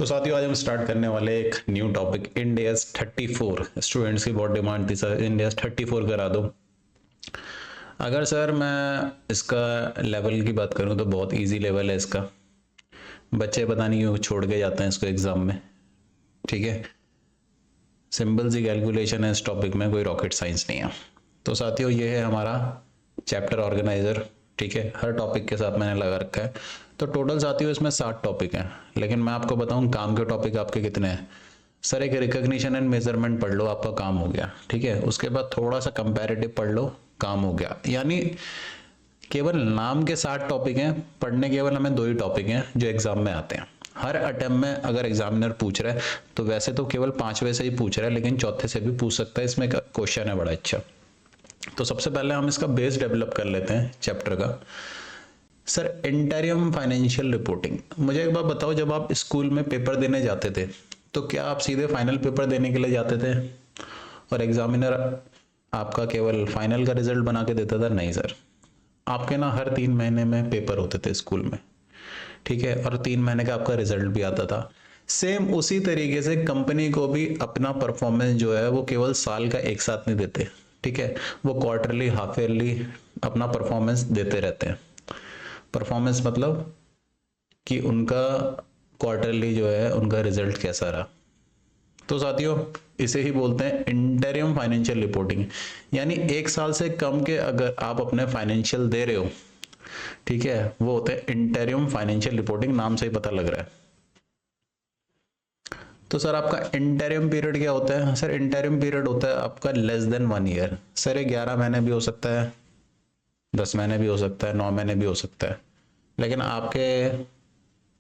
तो साथियों आज हम स्टार्ट करने वाले एक new topic end S 34। Students की बहुत डिमांड थी सर इंड एस 34 करा दो। अगर सर मैं इसका लेवल की बात करूं तो बहुत इजी लेवल है इसका। बच्चे पता नहीं क्यों छोड़ के जाते हैं इसको एग्जाम में। ठीक है, सिंपल सी कैलकुलेशन है इस टॉपिक में, कोई रॉकेट साइंस नहीं है। तो साथियों ये है हमारा चैप्टर ऑर्गेनाइजर। ठीक है, हर टॉपिक के साथ मैंने लगा रखा है। तो टोटल साथियों इसमें 7 टॉपिक हैं, लेकिन मैं आपको बताऊं काम के टॉपिक आपके कितने हैं। सर एक रिकॉग्निशन एंड मेजरमेंट पढ़ लो, आपका काम हो गया। ठीक है, उसके बाद थोड़ा सा कंपैरेटिव पढ़ लो, काम हो गया। यानी केवल नाम के 7 टॉपिक हैं, पढ़ने केवल हमें 2 ही टॉपिक हैं जो एग्जाम में आते हैं। हर अटेम्प्ट में अगर एग्जामिनर पूछ रहा है तो वैसे तो केवल 5वें से ही पूछ रहा है, लेकिन चौथे से भी पूछ सकता है। इसमें क्वेश्चन है बड़ा अच्छा। तो सबसे पहले हम इसका बेस डेवलप कर लेते हैं चैप्टर का। सर इंटरिम फाइनेंशियल रिपोर्टिंग, मुझे एक बात बताओ, जब आप स्कूल में पेपर देने जाते थे तो क्या आप सीधे फाइनल पेपर देने के लिए जाते थे और एग्जामिनर आपका केवल फाइनल का रिजल्ट बना के देता था? नहीं सर, आपके ना हर 3 महीने में पेपर होते थे स्कूल में। ठीक है, और 3 महीने का आपका रिजल्ट भी आता था। सेम उसी तरीके से कंपनी को भी अपना परफॉर्मेंस जो है वो केवल साल का एक साथ नहीं देते। ठीक है, वो क्वार्टरली हाफ ईयरली अपना परफॉर्मेंस देते रहते हैं। परफॉर्मेंस मतलब कि उनका क्वार्टरली जो है उनका रिजल्ट कैसा रहा। तो साथियों इसे ही बोलते हैं इंटरिम फाइनेंशियल रिपोर्टिंग। यानी 1 साल से कम के अगर आप अपने फाइनेंशियल दे रहे हो, ठीक है, वो होते हैं इंटरिम फाइनेंशियल रिपोर्टिंग, नाम से ही पता लग रहा है। तो सर आपका इंटरिम पीरियड क्या होता है? सर इंटरिम पीरियड होता है आपका लेस देन 1 ईयर। सर ये 11 महीने भी हो सकता है, 10 महीने भी हो सकता है, 9 महीने भी हो सकता है, लेकिन आपके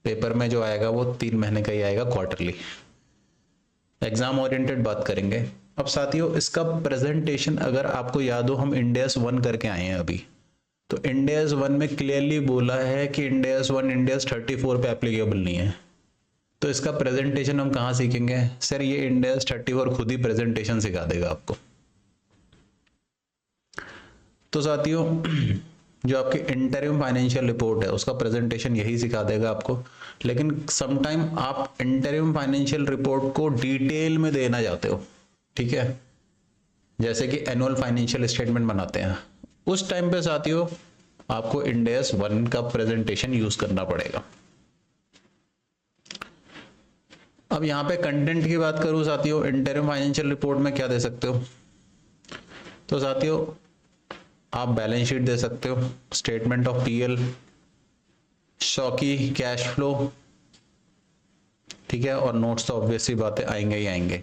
पेपर में जो आएगा वो 3 महीने का ही आएगा, क्वार्टरली। एग्जाम ओरिएंटेड बात करेंगे। अब साथियों इसका प्रेजेंटेशन अगर आपको याद हो, हम इंड एस 1 करके आए हैं अभी। तो इंड एस 1 में क्लियरली बोला है कि इंड एस 1 इंड एस 34 पे एप्लीकेबल नहीं है। तो इसका प्रेजेंटेशन हम कहाँ सीखेंगे? सर ये इंड एस 34 खुद ही प्रेजेंटेशन सिखा देगा आपको। तो साथियों जो आपकी इंटरिम फाइनेंशियल रिपोर्ट है उसका प्रेजेंटेशन यही सिखा देगा आपको। लेकिन समटाइम आप इंटरिम फाइनेंशियल रिपोर्ट को डिटेल में देना चाहते हो, ठीक है, जैसे कि एनुअल फाइनेंशियल स्टेटमेंट बनाते हैं, उस टाइम पे साथियों आपको इंड एस 1 का प्रेजेंटेशन यूज करना पड़ेगा। अब यहाँ पे कंटेंट की बात करूं साथियों, इंटरिम फाइनेंशियल रिपोर्ट में क्या दे सकते हो? तो साथियों आप बैलेंस शीट दे सकते हो, स्टेटमेंट ऑफ पीएल, शॉकी कैश फ्लो, ठीक है, और नोट्स तो ऑब्वियसली बातें आएंगे ही आएंगे।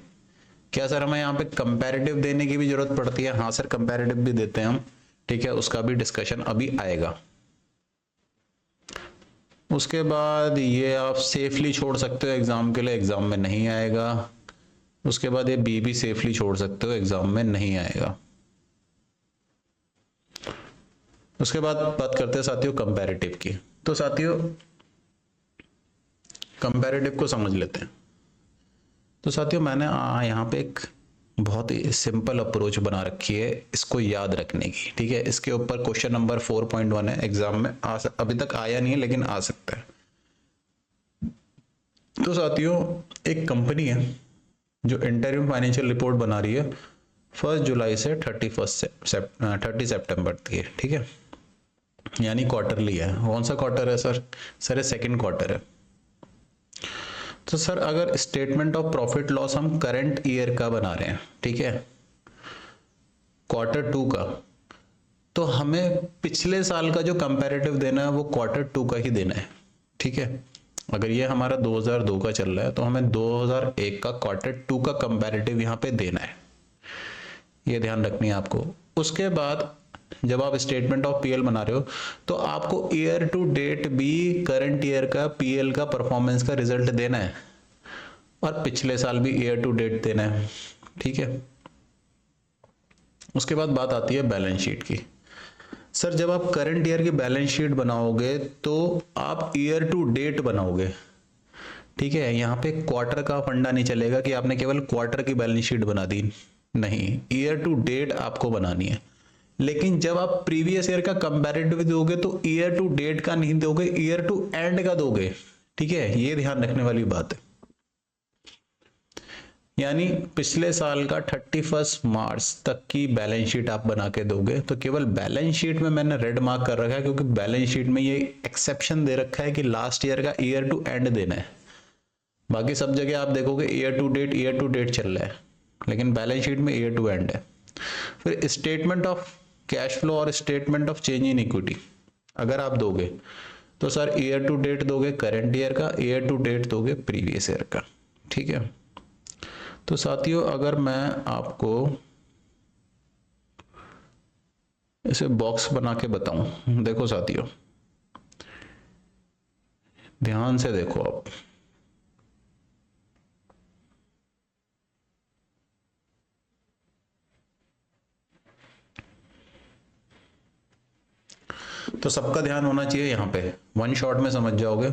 क्या सर हमें यहाँ पे कंपैरेटिव देने की भी जरूरत पड़ती है? हाँ सर कंपैरेटिव भी देते हैं हम, ठीक है, उसका भी डिस्कशन अभी आएगा। उसके बाद ये आप सेफली छोड़ सकते हो एग्जाम के लिए, एग्जाम में नहीं आएगा। उसके बाद ये बी भी सेफली छोड़ सकते हो, एग्जाम में नहीं आएगा। उसके बाद बात करते हैं साथियों कंपैरेटिव की। तो साथियों कंपैरेटिव को समझ लेते हैं। तो साथियों मैंने यहाँ पे एक बहुत ही सिंपल अप्रोच बना रखी है इसको याद रखने की। ठीक है, इसके ऊपर क्वेश्चन नंबर 4.1 है, एग्जाम में अभी तक आया नहीं है लेकिन आ सकता है। तो साथियों एक कंपनी है जो इंटरिम फाइनेंशियल रिपोर्ट बना रही है 1 जुलाई से 30 सितंबर तक है। ठीक है, यानी क्वार्टरली है। कौन सा क्वार्टर है सर? सर ये 2nd क्वार्टर है। तो सर अगर स्टेटमेंट ऑफ प्रॉफिट लॉस हम करंट ईयर का बना रहे हैं, ठीक है, क्वार्टर 2 का, तो हमें पिछले साल का जो कंपैरेटिव देना है वो क्वार्टर 2 का ही देना है। ठीक है, अगर ये हमारा 2002 का चल रहा है तो हमें 2001 का क्वार्टर 2 का कंपैरेटिव यहाँ पे देना है, ये ध्यान रखनी है आपको। उसके बाद जब आप स्टेटमेंट ऑफ पीएल बना रहे हो तो आपको ईयर टू डेट भी करंट ईयर का पीएल का परफॉर्मेंस का रिजल्ट देना है और पिछले साल भी ईयर टू डेट देना है। ठीक है, उसके बाद बात आती है बैलेंस शीट की। सर जब आप करंट ईयर की बैलेंस शीट बनाओगे तो आप ईयर टू डेट बनाओगे। ठीक है, यहाँ पे क्वार्टर का फंडा नहीं चलेगा कि आपने केवल क्वार्टर की बैलेंस शीट बना दी, नहीं, ईयर टू डेट आपको बनानी है। लेकिन जब आप प्रीवियस ईयर का कंपैरेटिव दोगे तो ईयर टू डेट का नहीं दोगे, ईयर टू एंड का दोगे। ठीक है, ये ध्यान रखने वाली बात है। यानी पिछले साल का 31 मार्च तक की बैलेंस शीट आप बना के दोगे। तो केवल बैलेंस शीट में मैंने रेड मार्क कर रखा है क्योंकि बैलेंस शीट में ये एक्सेप्शन दे रखा है कि लास्ट ईयर का ईयर टू एंड देना है। बाकी सब जगह आप देखोगे ईयर टू डेट चल रहा है, लेकिन बैलेंस शीट में ईयर टू एंड है। फिर स्टेटमेंट ऑफ कैश फ्लो और statement of change in equity अगर आप दोगे तो सर ईयर टू डेट दोगे करंट ईयर का, ईयर टू डेट दोगे प्रीवियस ईयर का। ठीक है, तो साथियों अगर मैं आपको इसे बॉक्स बना के बताऊं, देखो साथियों ध्यान से देखो आप, तो सबका ध्यान होना चाहिए यहाँ पे, वन शॉट में समझ जाओगे।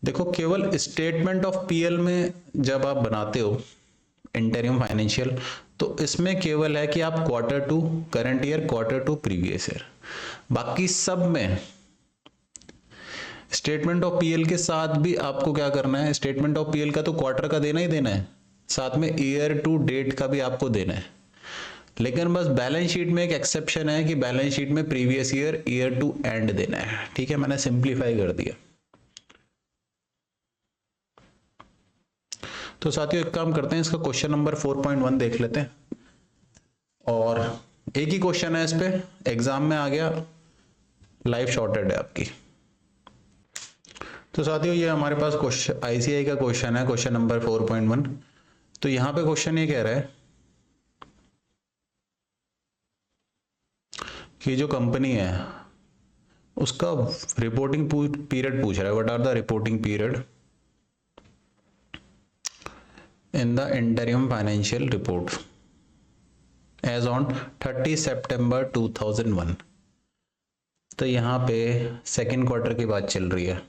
देखो केवल स्टेटमेंट ऑफ पीएल में जब आप बनाते हो इंटरिम फाइनेंशियल, तो इसमें केवल है कि आप quarter two current year, quarter two previous year. बाकी सब में स्टेटमेंट ऑफ पीएल के साथ भी आपको क्या करना है, स्टेटमेंट ऑफ पीएल का तो क्वार्टर का देना ही देना है, साथ में ईयर टू डेट का भी आपको देना है। लेकिन बस बैलेंस शीट में एक एक्सेप्शन है कि बैलेंस शीट में previous year, year to end देना है। ठीक है, मैंने सिंप्लीफाई कर दिया। तो साथियों एक काम करते हैं, इसका क्वेश्चन नंबर 4.1 देख लेते हैं। और एक ही क्वेश्चन है इस पे, एग्जाम में आ गया, लाइफ शॉर्टेड है आपकी। तो साथियों ये हमारे पास क्वेश्चन आईसीआई का क्वेश्चन है, क्वेश्चन नंबर 4.1। तो यहां पे क्वेश्चन ये कह रहा है कि जो कंपनी है उसका रिपोर्टिंग पीरियड पूछ रहा है। What are the reporting period in the interim financial report as on 30 September 2001। तो यहाँ पे सेकेंड क्वार्टर की बात चल रही है।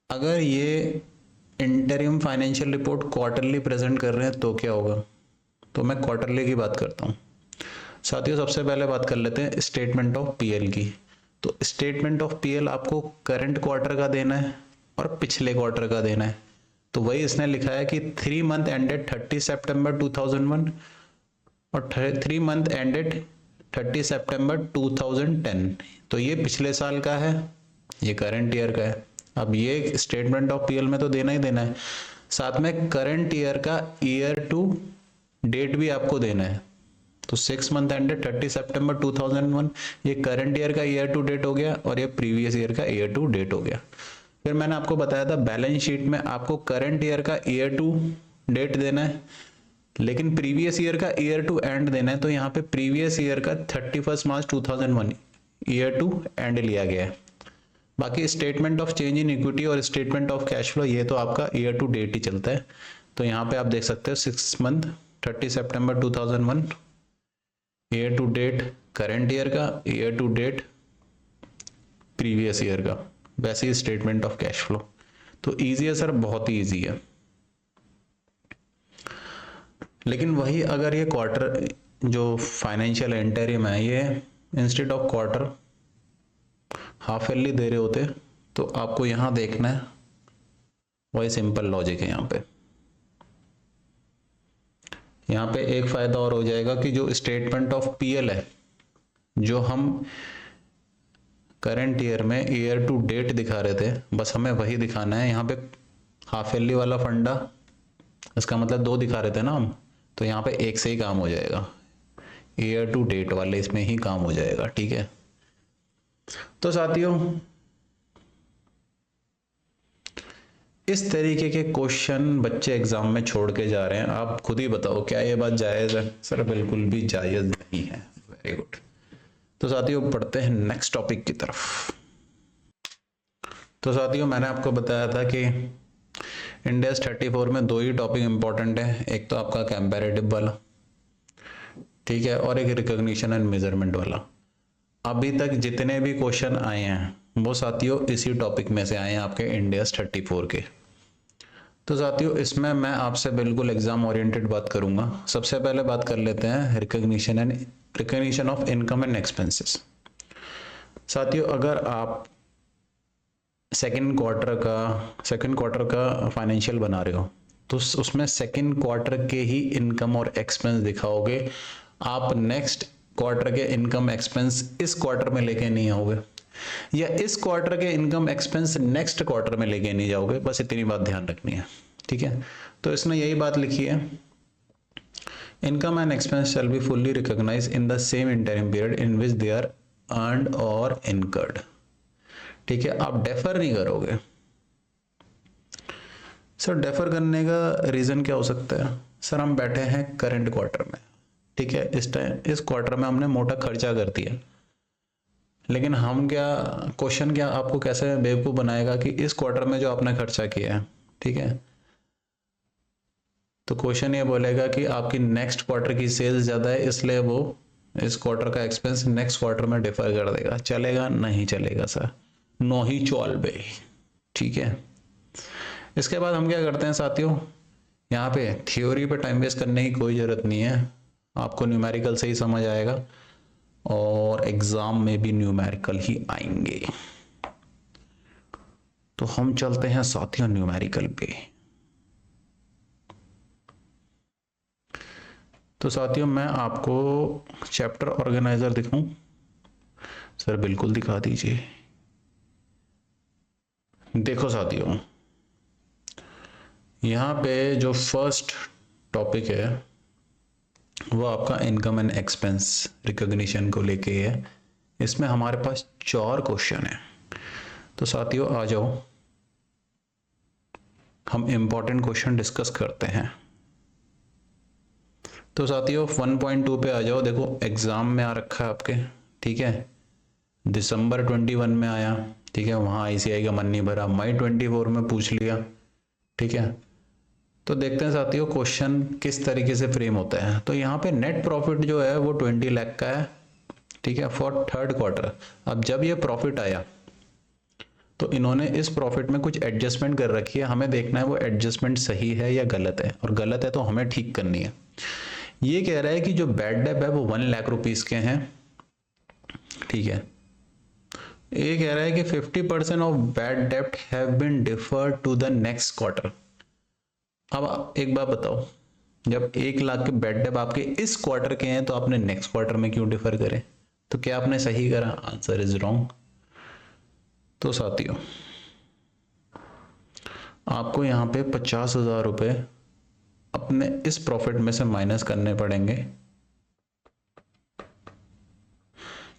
अगर ये interim financial report quarterly present कर रहे हैं तो क्या होगा, तो मैं क्वार्टरली की बात करता हूँ। साथियों सबसे पहले बात कर लेते हैं स्टेटमेंट ऑफ पीएल की। तो स्टेटमेंट ऑफ पीएल आपको करंट क्वार्टर का देना है और पिछले क्वार्टर का देना है। तो वही इसने लिखा है कि 3 मंथ एंडेड 30 सितंबर 2001 और 3 मंथ एंडेड 30 सितंबर 2010। तो ये पिछले साल का है, ये करंट ईयर का है। अब ये स्टेटमेंट ऑफ पीएल में तो देना ही देना है, साथ में करंट ईयर का ईयर टू डेट भी आपको देना है। तो 6 मंथ एंडेड 30 सितंबर 2001 ये करंट ईयर का ईयर टू डेट हो गया और ये प्रीवियस ईयर का ईयर टू डेट हो गया। फिर मैंने आपको बताया था बैलेंस शीट में आपको करंट ईयर का ईयर टू डेट देना है, लेकिन प्रीवियस ईयर का ईयर टू एंड देना है। तो यहाँ पे प्रीवियस ईयर का 31 मार्च 2001 ईयर टू एंड लिया गया है। बाकी statement of change in equity और स्टेटमेंट ऑफ कैश फ्लो ये तो आपका ईयर टू डेट ही चलता है। तो यहाँ पे आप देख सकते हो 6 मंथ 30 सितंबर 2001 year to date current year का, year to date previous year का। वैसे ही स्टेटमेंट ऑफ कैश फ्लो। तो इजी है सर, बहुत ही इजी है। लेकिन वही अगर ये क्वार्टर जो फाइनेंशियल इंटरिम है ये instead of quarter half yearly दे रहे होते तो आपको यहां देखना है, वही सिंपल लॉजिक है यहाँ पे। यहाँ पे एक फायदा और हो जाएगा कि जो स्टेटमेंट ऑफ पीएल है, जो हम करंट ईयर में ईयर टू डेट दिखा रहे थे, बस हमें वही दिखाना है। यहाँ पे हाफ ईयरली वाला फंडा, इसका मतलब 2 दिखा रहे थे ना हम, तो यहाँ पे एक से ही काम हो जाएगा, ईयर टू डेट वाले इसमें ही काम हो जाएगा। ठीक है, तो साथियों इस तरीके के क्वेश्चन बच्चे एग्जाम में छोड़ के जा रहे हैं। आप खुद ही बताओ क्या ये बात जायज है? सर बिल्कुल भी जायज नहीं है। Very good. तो साथियों पढ़ते हैं नेक्स्ट टॉपिक की तरफ। तो साथियों मैंने आपको बताया था कि इंडेक्स 34 में 2 ही टॉपिक इंपॉर्टेंट है, एक तो आपका कंपैरेटिव वाला, ठीक है, और एक रिकॉग्निशन एंड मेजरमेंट वाला। अभी तक जितने भी क्वेश्चन आए हैं वो साथियों इसी टॉपिक में से आए हैं आपके इंडेक्स 34 के। तो साथियों इसमें मैं आपसे बिल्कुल एग्जाम ओरिएंटेड बात करूंगा। सबसे पहले बात कर लेते हैं recognition of income and expenses. साथियों अगर आप सेकंड क्वार्टर का फाइनेंशियल बना रहे हो तो उसमें सेकंड क्वार्टर के ही इनकम और एक्सपेंस दिखाओगे। आप नेक्स्ट क्वार्टर के इनकम एक्सपेंस इस क्वार्टर में लेके नहीं आओगे, या इस क्वार्टर के इनकम एक्सपेंस नेक्स्ट क्वार्टर में लेके नहीं जाओगे। बस इतनी बात ध्यान रखनी है, ठीक है। तो इसने यही बात लिखी है, income and expense shall be fully recognize in the same interim period in which they are earned और इनकर्ड। ठीक है, आप डेफर नहीं करोगे। सर डेफर करने का रीजन क्या हो सकता है? सर हम बैठे हैं करंट क्वार्टर में, ठीक है, इस टाइम इस क्वार्टर में हमने मोटा खर्चा कर दिया, लेकिन हम क्या, क्वेश्चन क्या आपको कैसे बेवकूफ बनाएगा कि इस क्वार्टर में जो आपने खर्चा किया है, ठीक है, तो क्वेश्चन ये बोलेगा कि आपकी नेक्स्ट क्वार्टर की सेल्स ज्यादा है, इसलिए वो इस क्वार्टर का एक्सपेंस नेक्स्ट क्वार्टर में डिफर कर देगा। चलेगा? नहीं चलेगा सर, नो ही चॉल बे, ठीक है। इसके बाद हम क्या करते हैं साथियों, यहाँ पे थ्योरी पे टाइम वेस्ट करने की कोई जरूरत नहीं है, आपको न्यूमेरिकल से ही समझ आएगा और एग्जाम में भी न्यूमेरिकल ही आएंगे। तो हम चलते हैं साथियों न्यूमेरिकल पे। तो साथियों मैं आपको चैप्टर ऑर्गेनाइजर दिखाऊं? सर बिल्कुल दिखा दीजिए। देखो साथियों, यहाँ पे जो फर्स्ट टॉपिक है वो आपका इनकम एंड एक्सपेंस रिकॉग्निशन को लेके है। इसमें हमारे पास 4 क्वेश्चन है। तो साथियों आ जाओ, हम इंपॉर्टेंट क्वेश्चन डिस्कस करते हैं। तो साथियों 1.2 पे आ जाओ। देखो एग्जाम में आ रखा है आपके, ठीक है, दिसंबर 21 में आया, ठीक है, वहां आईसीआई का मन नहीं भरा, मई 24 में पूछ लिया, ठीक है। तो देखते हैं साथियों क्वेश्चन किस तरीके से फ्रेम होता है। तो यहाँ पे नेट प्रॉफिट जो है वो 20 लाख का है, ठीक है, फॉर थर्ड क्वार्टर। अब जब ये प्रॉफिट आया तो इन्होंने इस प्रॉफिट में कुछ एडजस्टमेंट कर रखी है, हमें देखना है वो एडजस्टमेंट सही है या गलत है, और गलत है तो हमें ठीक करनी है। ये कह रहा है कि जो बैड डेट है वो 1 लाख रुपीस के हैं, ठीक है। ये कह रहा है कि 50% of bad debt have been deferred to the next quarter. अब एक बात बताओ, जब 1 लाख के बैड डेट आपके इस क्वार्टर के हैं तो आपने नेक्स्ट क्वार्टर में क्यों डिफर करें? तो क्या आपने सही करा? Answer is wrong. तो साथियों आपको यहाँ पे 50,000 रुपए अपने इस प्रॉफिट में से माइनस करने पड़ेंगे,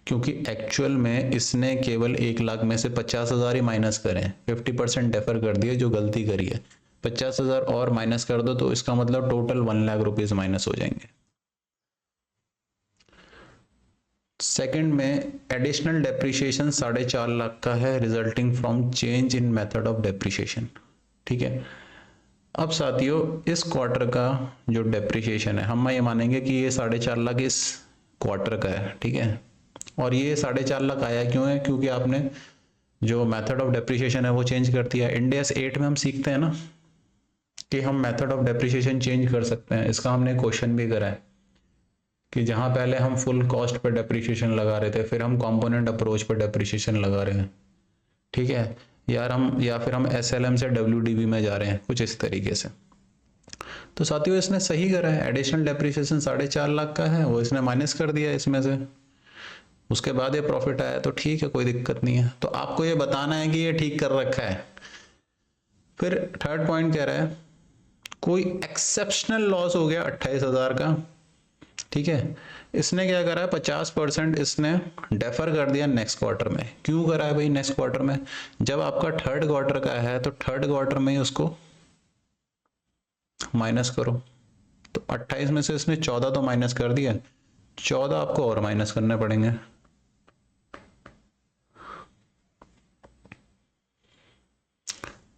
क्योंकि एक्चुअल में इसने केवल 1 लाख में से 50,000 ही माइनस करें, 50% डेफर कर दिए, जो गलती करी है। 50,000 और माइनस कर दो तो इसका मतलब टोटल 1 लाख रुपीज माइनस हो जाएंगे। सेकंड में एडिशनल डेप्रिसिएशन 4.5 लाख का है, resulting from change in method of depreciation, ठीक है। अब साथियों इस क्वार्टर का जो डेप्रिसिएशन है, हम ये मानेंगे कि ये 4.5 लाख इस क्वार्टर का है, ठीक है। और ये 4.5 लाख आया क्यों है? क्योंकि आपने जो मेथड ऑफ डेप्रिसिएशन है वो चेंज कर दिया। इंड AS 8 में हम सीखते हैं ना कि हम मेथड ऑफ डेप्रिसिएशन चेंज कर सकते हैं। इसका हमने क्वेश्चन भी करा है कि जहां पहले हम फुल कॉस्ट पर डेप्रिसिएशन लगा रहे थे, फिर हम कंपोनेंट अप्रोच पर डेप्रिसिएशन लगा रहे हैं, ठीक है, या फिर हम SLM से WDV में जा रहे हैं, कुछ इस तरीके से। तो साथियों इसने सही करा है, एडिशनल डेप्रिसिएशन 4.5 लाख का है, वो इसने माइनस कर दिया इसमें से, उसके बाद ये प्रॉफिट आया, तो ठीक है, कोई दिक्कत नहीं है। तो आपको ये बताना है कि ये ठीक कर रखा है। फिर थर्ड पॉइंट कह रहा है कोई एक्सेप्शनल लॉस हो गया 28,000 का, ठीक है। इसने क्या करा है, 50% इसने डेफर कर दिया नेक्स्ट क्वार्टर में। क्यों करा है भाई नेक्स्ट क्वार्टर में? जब आपका थर्ड क्वार्टर का है तो थर्ड क्वार्टर में ही उसको माइनस करो। तो 28 में से इसने 14 तो माइनस कर दिया, 14 आपको और माइनस करने पड़ेंगे।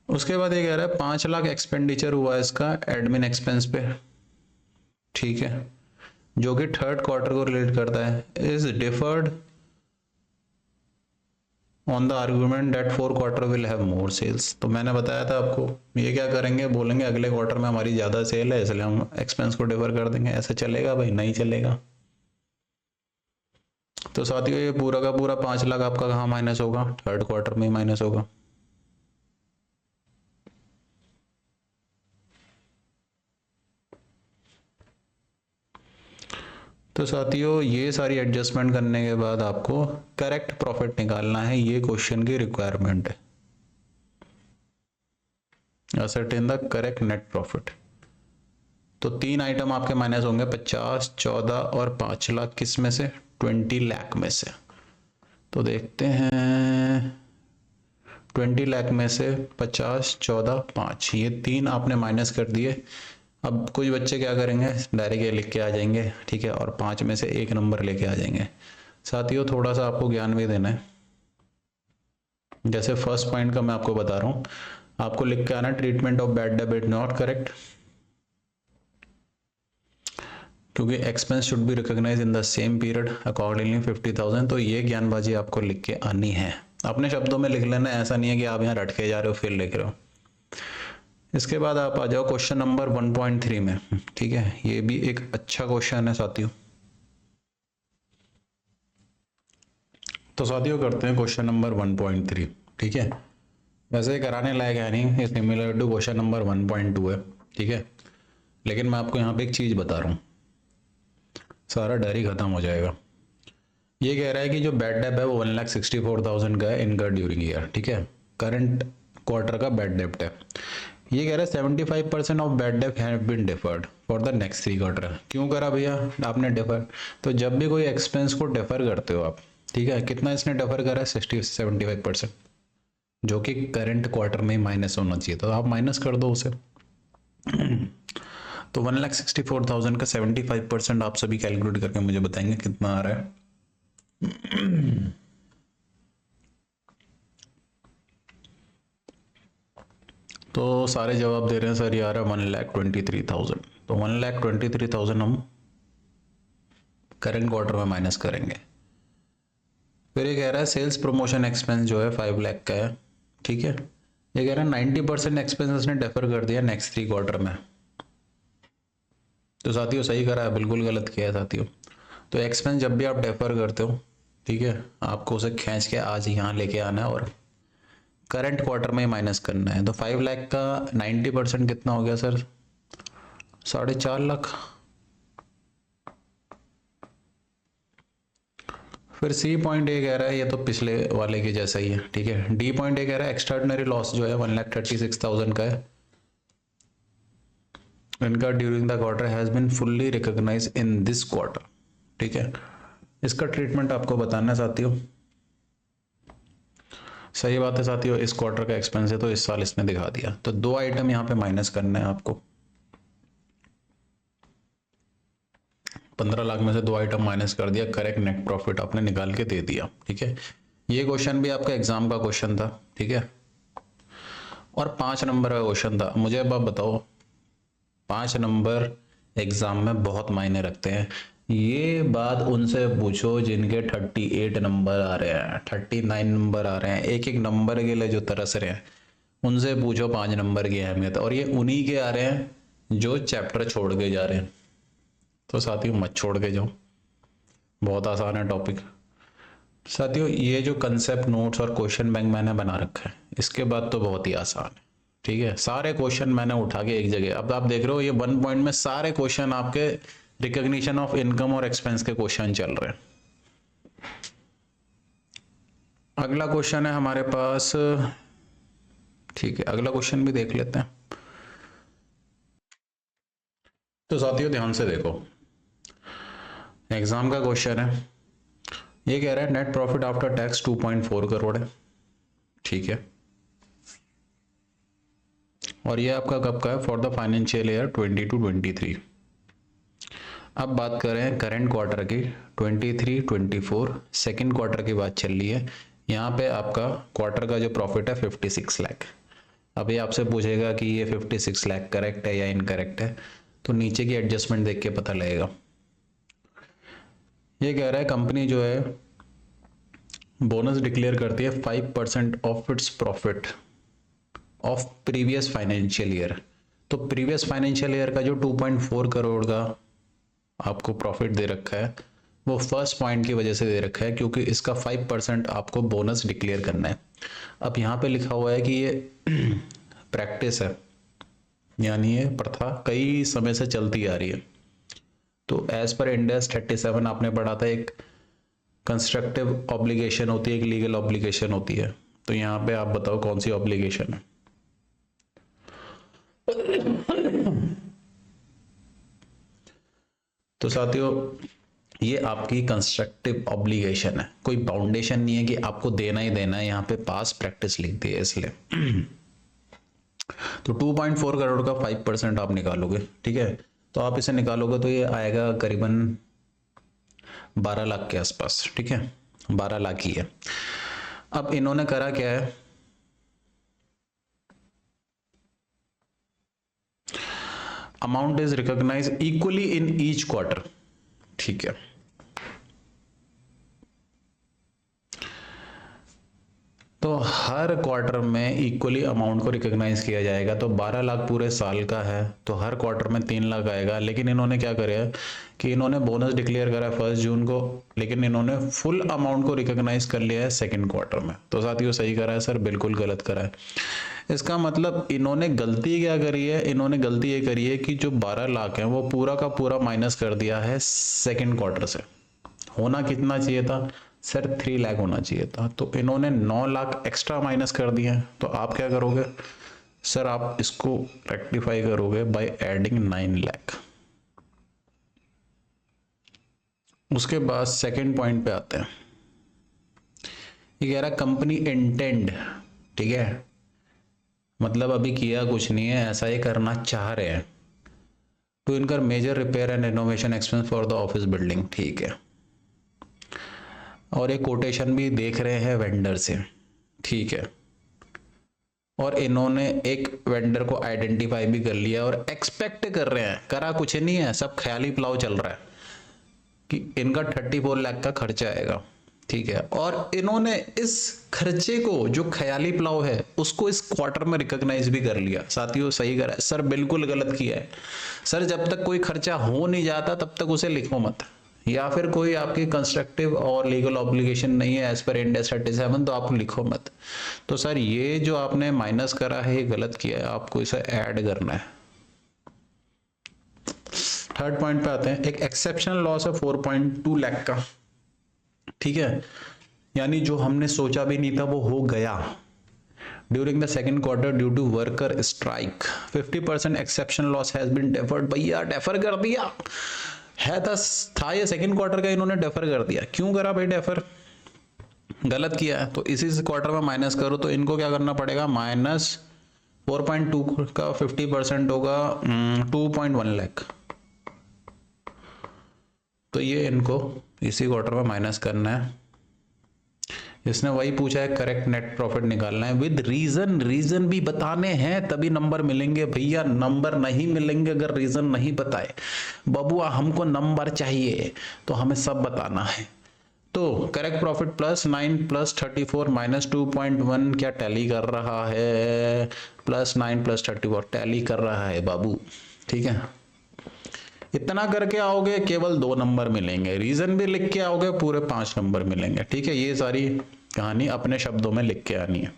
उसके बाद ये कह रहा है 5 लाख एक्सपेंडिचर हुआ इसका एडमिन एक्सपेंस पे, ठीक है, जो कि थर्ड क्वार्टर को रिलेट करता है, is deferred on the argument that fourth quarter will have more sales. तो मैंने बताया था आपको, ये क्या करेंगे, बोलेंगे अगले क्वार्टर में हमारी ज्यादा सेल है इसलिए हम एक्सपेंस को डिफर कर देंगे। ऐसा चलेगा भाई? नहीं चलेगा। तो साथियों ये पूरा का पूरा 5 लाख आपका कहाँ माइनस होगा? थर्ड क्वार्टर में ही माइनस होगा। तो साथियों ये सारी एडजस्टमेंट करने के बाद आपको करेक्ट प्रॉफिट निकालना है, ये क्वेश्चन की रिक्वायरमेंट है। Ascertain the correct net profit. तो 3 आइटम आपके माइनस होंगे, 50, 14 और 5 लाख, किस में से? 20 लाख में से। तो देखते हैं 20 लाख में से 50, 14, 5, ये 3 आपने माइनस कर दिए। अब कुछ बच्चे क्या करेंगे, डायरेक्ट ये लिख के आ जाएंगे, ठीक है, और 5 में से एक नंबर लेके आ जाएंगे। साथियों थोड़ा सा आपको ज्ञान भी देना है। जैसे फर्स्ट पॉइंट का मैं आपको बता रहा हूँ, आपको लिख के आना treatment of bad debit not correct, क्योंकि expense should be recognise in the same period accordingly 50,000। तो ये ज्ञानबाजी आपको लिख के आनी है, अपने शब्दों में लिख लेना, ऐसा नहीं है कि आप यहाँ रट के जा रहे हो फिर लिख रहे हो। इसके बाद आप आ जाओ क्वेश्चन नंबर 1.3 में, ठीक है, ये भी एक अच्छा क्वेश्चन है साथियों। तो साथियों करते हैं क्वेश्चन नंबर 1.3, ठीक है। वैसे कराने लायक है नहीं, ये सिमिलर टू क्वेश्चन नंबर 1.2 है, ठीक है, लेकिन मैं आपको यहाँ पे एक चीज बता रहा हूँ, सारा डर ही खत्म हो जाएगा। ये कह रहा है कि जो बैड डेब्ट है वो 1,64,000 का है इनकर्ड ड्यूरिंग ईयर, ठीक है, करंट क्वार्टर का बैड डेब्ट है। ये कह रहा है 75% ऑफ बैड डेब्ट have been deferred for the next 3 quarter. क्यों करा भैया आपने डिफर? तो जब भी कोई एक्सपेंस को डिफर करते हो आप, ठीक है, कितना इसने डिफर करा है? 75%, जो कि करंट क्वार्टर में ही माइनस होना चाहिए, तो आप माइनस कर दो उसे। तो 1,64,000 का 75% आप सभी कैलकुलेट करके मुझे बताएंगे कितना आ रहा है। तो सारे जवाब दे रहे हैं सर, ये आ रहा है 1,23,000। तो 1,23,000 हम करंट क्वार्टर में माइनस करेंगे। फिर ये कह रहा है सेल्स प्रमोशन एक्सपेंस जो है 5 लाख का है, ठीक है। ये कह रहा है 90% एक्सपेंसेस ने डेफर कर दिया नेक्स्ट 3 क्वार्टर में। तो साथियों सही करा है, बिल्कुल गलत किया है साथियों। तो एक्सपेंस जब भी आप डेफर करते हो, ठीक है, आपको उसे खींच के आज यहाँ लेके आना है और करंट क्वार्टर में माइनस करना है। तो 5 लाख का 90% कितना हो गया सर? 4.5 लाख। फिर सी पॉइंट ए कह रहा है, ये तो पिछले वाले के जैसा ही है, ठीक है। डी पॉइंट ए कह रहा है एक्स्ट्राऑर्डिनरी लॉस जो है 1,36,000 का है, इनका during the quarter has been fully recognize in this quarter, ठीक है। इसका ट्रीटमेंट आपको बताना है साथियों। सही बात है साथियों, इस क्वार्टर का एक्सपेंस है तो इस साल इसने दिखा दिया। तो 2 आइटम यहाँ पे माइनस करना है आपको। 15 लाख में से 2 आइटम माइनस कर दिया, करेक्ट नेट प्रॉफिट आपने निकाल के दे दिया, ठीक है। ये क्वेश्चन भी आपका एग्जाम का क्वेश्चन था, ठीक है, और 5 नंबर का क्वेश्चन था। मुझे अब आप बताओ, 5 नंबर एग्जाम में बहुत मायने रखते हैं। ये बात उनसे पूछो जिनके 38 नंबर आ रहे हैं, 39 नंबर आ रहे हैं, एक एक नंबर के लिए जो तरस रहे हैं, उनसे पूछो 5 नंबर की अहमियत। और ये उन्हीं के आ रहे हैं जो चैप्टर छोड़ के जा रहे हैं। तो साथियों मत छोड़ के जाओ, बहुत आसान है टॉपिक। साथियों ये जो कंसेप्ट नोट्स और क्वेश्चन बैंक मैंने बना रखा है, इसके बाद तो बहुत ही आसान है, ठीक है। सारे क्वेश्चन मैंने उठा के एक जगह, अब आप देख रहे हो ये 1 पॉइंट में सारे क्वेश्चन आपके रिकॉग्निशन ऑफ इनकम और एक्सपेंस के क्वेश्चन चल रहे हैं। अगला क्वेश्चन है हमारे पास, ठीक है, अगला क्वेश्चन भी देख लेते हैं। तो साथियों ध्यान से देखो, एग्जाम का क्वेश्चन है। ये कह रहा है net profit after tax 2.4 crore है, ठीक है, और ये आपका कब का है? For the financial year 22-23। अब बात करें करंट क्वार्टर की, 23-24 सेकेंड क्वार्टर की बात चल रही है। यहाँ पे आपका क्वार्टर का जो प्रॉफिट है 56 लाख। अब ये आपसे पूछेगा कि ये 56 लाख करेक्ट है या इनकरेक्ट है, तो नीचे की एडजस्टमेंट देख के पता लगेगा। ये कह रहा है कंपनी जो है बोनस डिक्लेयर करती है 5% of its profit of previous financial year. तो प्रीवियस फाइनेंशियल ईयर का जो 2.4 करोड़ का आपको प्रॉफिट दे रखा है, वो फर्स्ट पॉइंट की वजह से दे रखा है क्योंकि इसका 5% आपको बोनस डिक्लेयर करना है। अब यहाँ पे लिखा हुआ है कि ये प्रैक्टिस है, यानी ये प्रथा कई समय से चलती आ रही है। तो एज पर इंड एस 37 आपने पढ़ा था, एक कंस्ट्रक्टिव ऑब्लिगेशन होती है, एक लीगल ऑब्लिगेशन होती है। तो यहाँ पे आप बताओ कौन सी ऑब्लिगेशन है। तो साथियों ये आपकी कंस्ट्रक्टिव ऑब्लिगेशन है, कोई बाउंडेशन नहीं है कि आपको देना ही देना है, यहाँ पे पास प्रैक्टिस लिख दी है इसलिए। तो 2.4 करोड़ का 5% आप निकालोगे, ठीक है, तो आप इसे निकालोगे तो ये आएगा करीबन 12 लाख के आसपास, ठीक है, 12 लाख ही है। अब इन्होंने करा क्या है, amount is recognize equally in each quarter, ठीक है। तो हर क्वार्टर में इक्वली अमाउंट को रिकॉग्नाइज किया जाएगा। तो 12 लाख पूरे साल का है, तो हर क्वार्टर में 3 लाख आएगा। लेकिन इन्होंने क्या करा कि इन्होंने बोनस डिक्लेयर करा 1 जून को, लेकिन इन्होंने फुल अमाउंट को रिकॉग्नाइज कर लिया है सेकंड क्वार्टर में। तो साथियों सही करा है सर? बिल्कुल गलत करा है। इसका मतलब इन्होंने गलती क्या करी है, इन्होंने गलती ये करी है कि जो 12 लाख है वो पूरा का पूरा माइनस कर दिया है सेकेंड क्वार्टर से। होना कितना चाहिए था सर? 3 लाख होना चाहिए था, तो इन्होंने 9 लाख एक्स्ट्रा माइनस कर दिए हैं। तो आप क्या करोगे सर? आप इसको रेक्टिफाई करोगे बाय एडिंग 9 लाख। उसके बाद सेकंड पॉइंट पे आते हैं। ये कह रहा है कंपनी इंटेंड, ठीक है, मतलब अभी किया कुछ नहीं है, ऐसा ही करना चाह रहे हैं, to incur major repair and renovation expense for the office building, ठीक है। और एक कोटेशन भी देख रहे हैं वेंडर से, ठीक है। और इन्होंने एक वेंडर को आइडेंटिफाई भी कर लिया और एक्सपेक्ट कर रहे हैं, करा कुछ नहीं है, सब ख्याली प्लाव चल रहा है कि इनका 34 लाख का खर्चा आएगा, ठीक है। और इन्होंने इस खर्चे को, जो ख्याली प्लाव है, उसको इस क्वार्टर में रिकॉग्नाइज भी कर लिया। साथियों सही करा है सर? बिल्कुल गलत किया है सर। जब तक कोई खर्चा हो नहीं जाता तब तक उसे लिखो मत, या फिर कोई आपकी कंस्ट्रक्टिव और लीगल ऑब्लिगेशन नहीं है एज पर इंड एस 37 तो आप लिखो मत। तो सर ये जो आपने माइनस करा है ये गलत किया है, आपको इसे ऐड करना है। थर्ड पॉइंट पे आते हैं। एक एक्सेप्शनल लॉस है 4.2 लाख का, ठीक है, यानी जो हमने सोचा भी नहीं था वो हो गया। During the second quarter due to worker strike 50% exceptional loss has been deferred. भैया डेफर कर दिया है, था ये सेकंड क्वार्टर का, इन्होंने डेफर कर दिया। क्यों करा भाई डेफर? गलत किया है। तो इसी क्वार्टर में माइनस करो, तो इनको क्या करना पड़ेगा, माइनस 4.2 का 50% होगा 2.1 लाख। तो ये इनको इसी क्वार्टर में माइनस करना है। इसने वही पूछा है, करेक्ट नेट प्रॉफिट निकालना है विद रीजन। रीजन भी बताने हैं तभी नंबर मिलेंगे भैया, नंबर नहीं मिलेंगे अगर रीजन नहीं बताए। बबुआ हमको नंबर चाहिए, तो हमें सब बताना है। तो correct profit plus 9 plus 34 minus 2.1 क्या टैली कर रहा है? प्लस 9 प्लस 34 टैली कर रहा है बाबू, ठीक है। इतना करके आओगे केवल 2 नंबर मिलेंगे, रीजन भी लिख के आओगे पूरे 5 नंबर मिलेंगे, ठीक है। ये सारी कहानी अपने शब्दों में लिख के आनी है।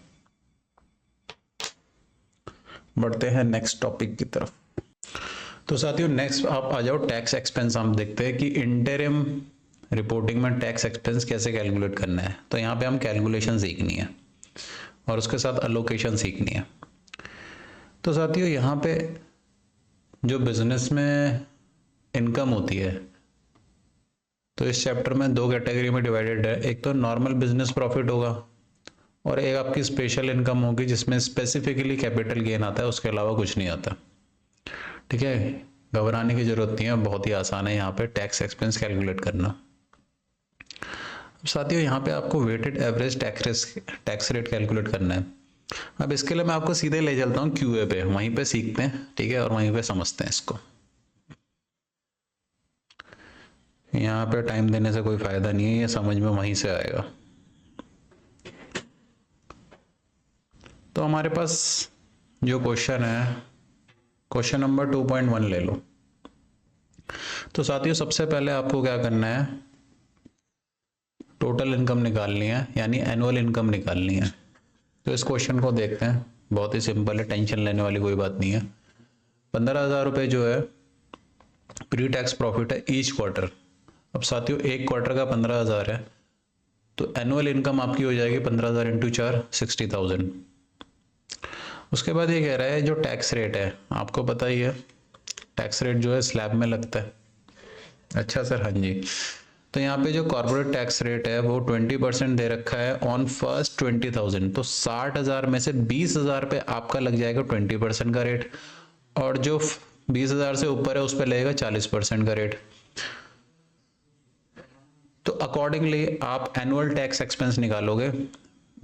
बढ़ते हैं नेक्स्ट टॉपिक की तरफ। तो साथियों नेक्स्ट आप आ जाओ टैक्स एक्सपेंस। हम देखते हैं कि इंटरिम रिपोर्टिंग में टैक्स एक्सपेंस कैसे कैलकुलेट करना है। तो यहाँ पे हम कैलकुलेशन सीखनी है और उसके साथ अलोकेशन सीखनी है। तो साथियों यहाँ पे जो बिजनेस में इनकम होती है, तो इस चैप्टर में 2 कैटेगरी में डिवाइडेड है। एक तो नॉर्मल बिजनेस प्रॉफिट होगा और एक आपकी स्पेशल इनकम होगी जिसमें स्पेसिफिकली कैपिटल गेन आता है, उसके अलावा कुछ नहीं आता, ठीक है। घबराने की जरूरत नहीं है, बहुत ही आसान है यहाँ पे टैक्स एक्सपेंस कैलकुलेट करना। साथियों यहाँ पे आपको weighted average tax rate calculate करना है। अब इसके लिए मैं आपको सीधे ले चलता हूँ क्यूए पे, वहीं पे सीखते हैं, ठीक है, और वहीं पे समझते हैं इसको। यहाँ पे टाइम देने से कोई फायदा नहीं है, ये समझ में वहीं से आएगा। तो हमारे पास जो क्वेश्चन है, क्वेश्चन नंबर 2.1 ले लो। तो साथियों सबसे पहले आपको क्या करना है, टोटल इनकम निकालनी है, यानी एनुअल इनकम निकालनी है। तो इस क्वेश्चन को देखते हैं, बहुत ही सिंपल है, टेंशन लेने वाली कोई बात नहीं है। 15,000 रुपये जो है प्री टैक्स प्रॉफिट है ईच क्वार्टर। अब साथियों एक क्वार्टर का 15,000 है, तो एनुअल इनकम आपकी हो जाएगी 15,000 इंटू 4 60,000। उसके बाद ये कह रहा है जो टैक्स रेट है, आपको पता ही है टैक्स रेट जो है स्लैब में लगता है। अच्छा सर, हाँ जी। तो यहाँ पे जो कॉर्पोरेट टैक्स रेट है वो 20% दे रखा है ऑन फर्स्ट 20,000। तो 60,000 में से 20,000 पे आपका लग जाएगा 20% का रेट, और जो 20,000 से ऊपर है उस पर लगेगा 40% का रेट। तो अकॉर्डिंगली आप एनुअल टैक्स एक्सपेंस निकालोगे,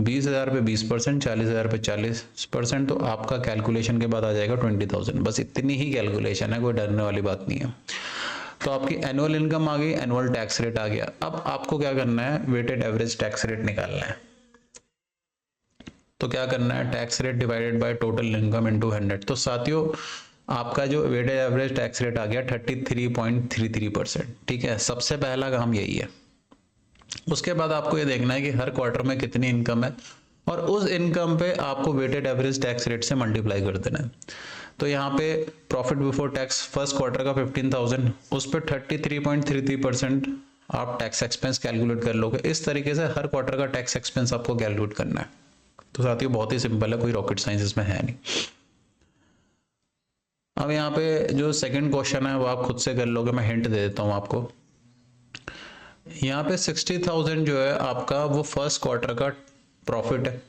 20,000 पे 20%, 40,000 पे 40%, तो आपका कैलकुलेशन के बाद आ जाएगा 20,000। बस इतनी ही कैलकुलेशन है, कोई डरने वाली बात नहीं है। तो आपकी एनुअल इनकम आ गई, एनुअल टैक्स रेट आ गया। अब आपको क्या करना है, वेटेड एवरेज टैक्स रेट निकालना है। तो क्या करना है, tax rate divided by total income into 100। तो साथियों आपका जो वेटेड एवरेज टैक्स रेट आ गया 33.33%। ठीक है, सबसे पहला काम यही है। उसके बाद आपको ये देखना है कि हर क्वार्टर में कितनी इनकम है, और उस इनकम पे आपको वेटेड एवरेज टैक्स रेट से मल्टीप्लाई कर देना है। तो यहाँ पे profit before tax first quarter का 15,000, उस पर 33.33% आप टैक्स एक्सपेंस कैलकुलेट कर लोगे। इस तरीके से हर क्वार्टर का टैक्स एक्सपेंस आपको कैलकुलेट करना है। तो साथियों बहुत ही सिंपल है, कोई रॉकेट साइंस इसमें है नहीं। अब यहाँ पे जो सेकंड क्वेश्चन है वो आप खुद से कर लोगे, मैं हिंट दे देता हूँ आपको। यहाँ पे 60,000 जो है आपका वो फर्स्ट क्वार्टर का प्रॉफिट है,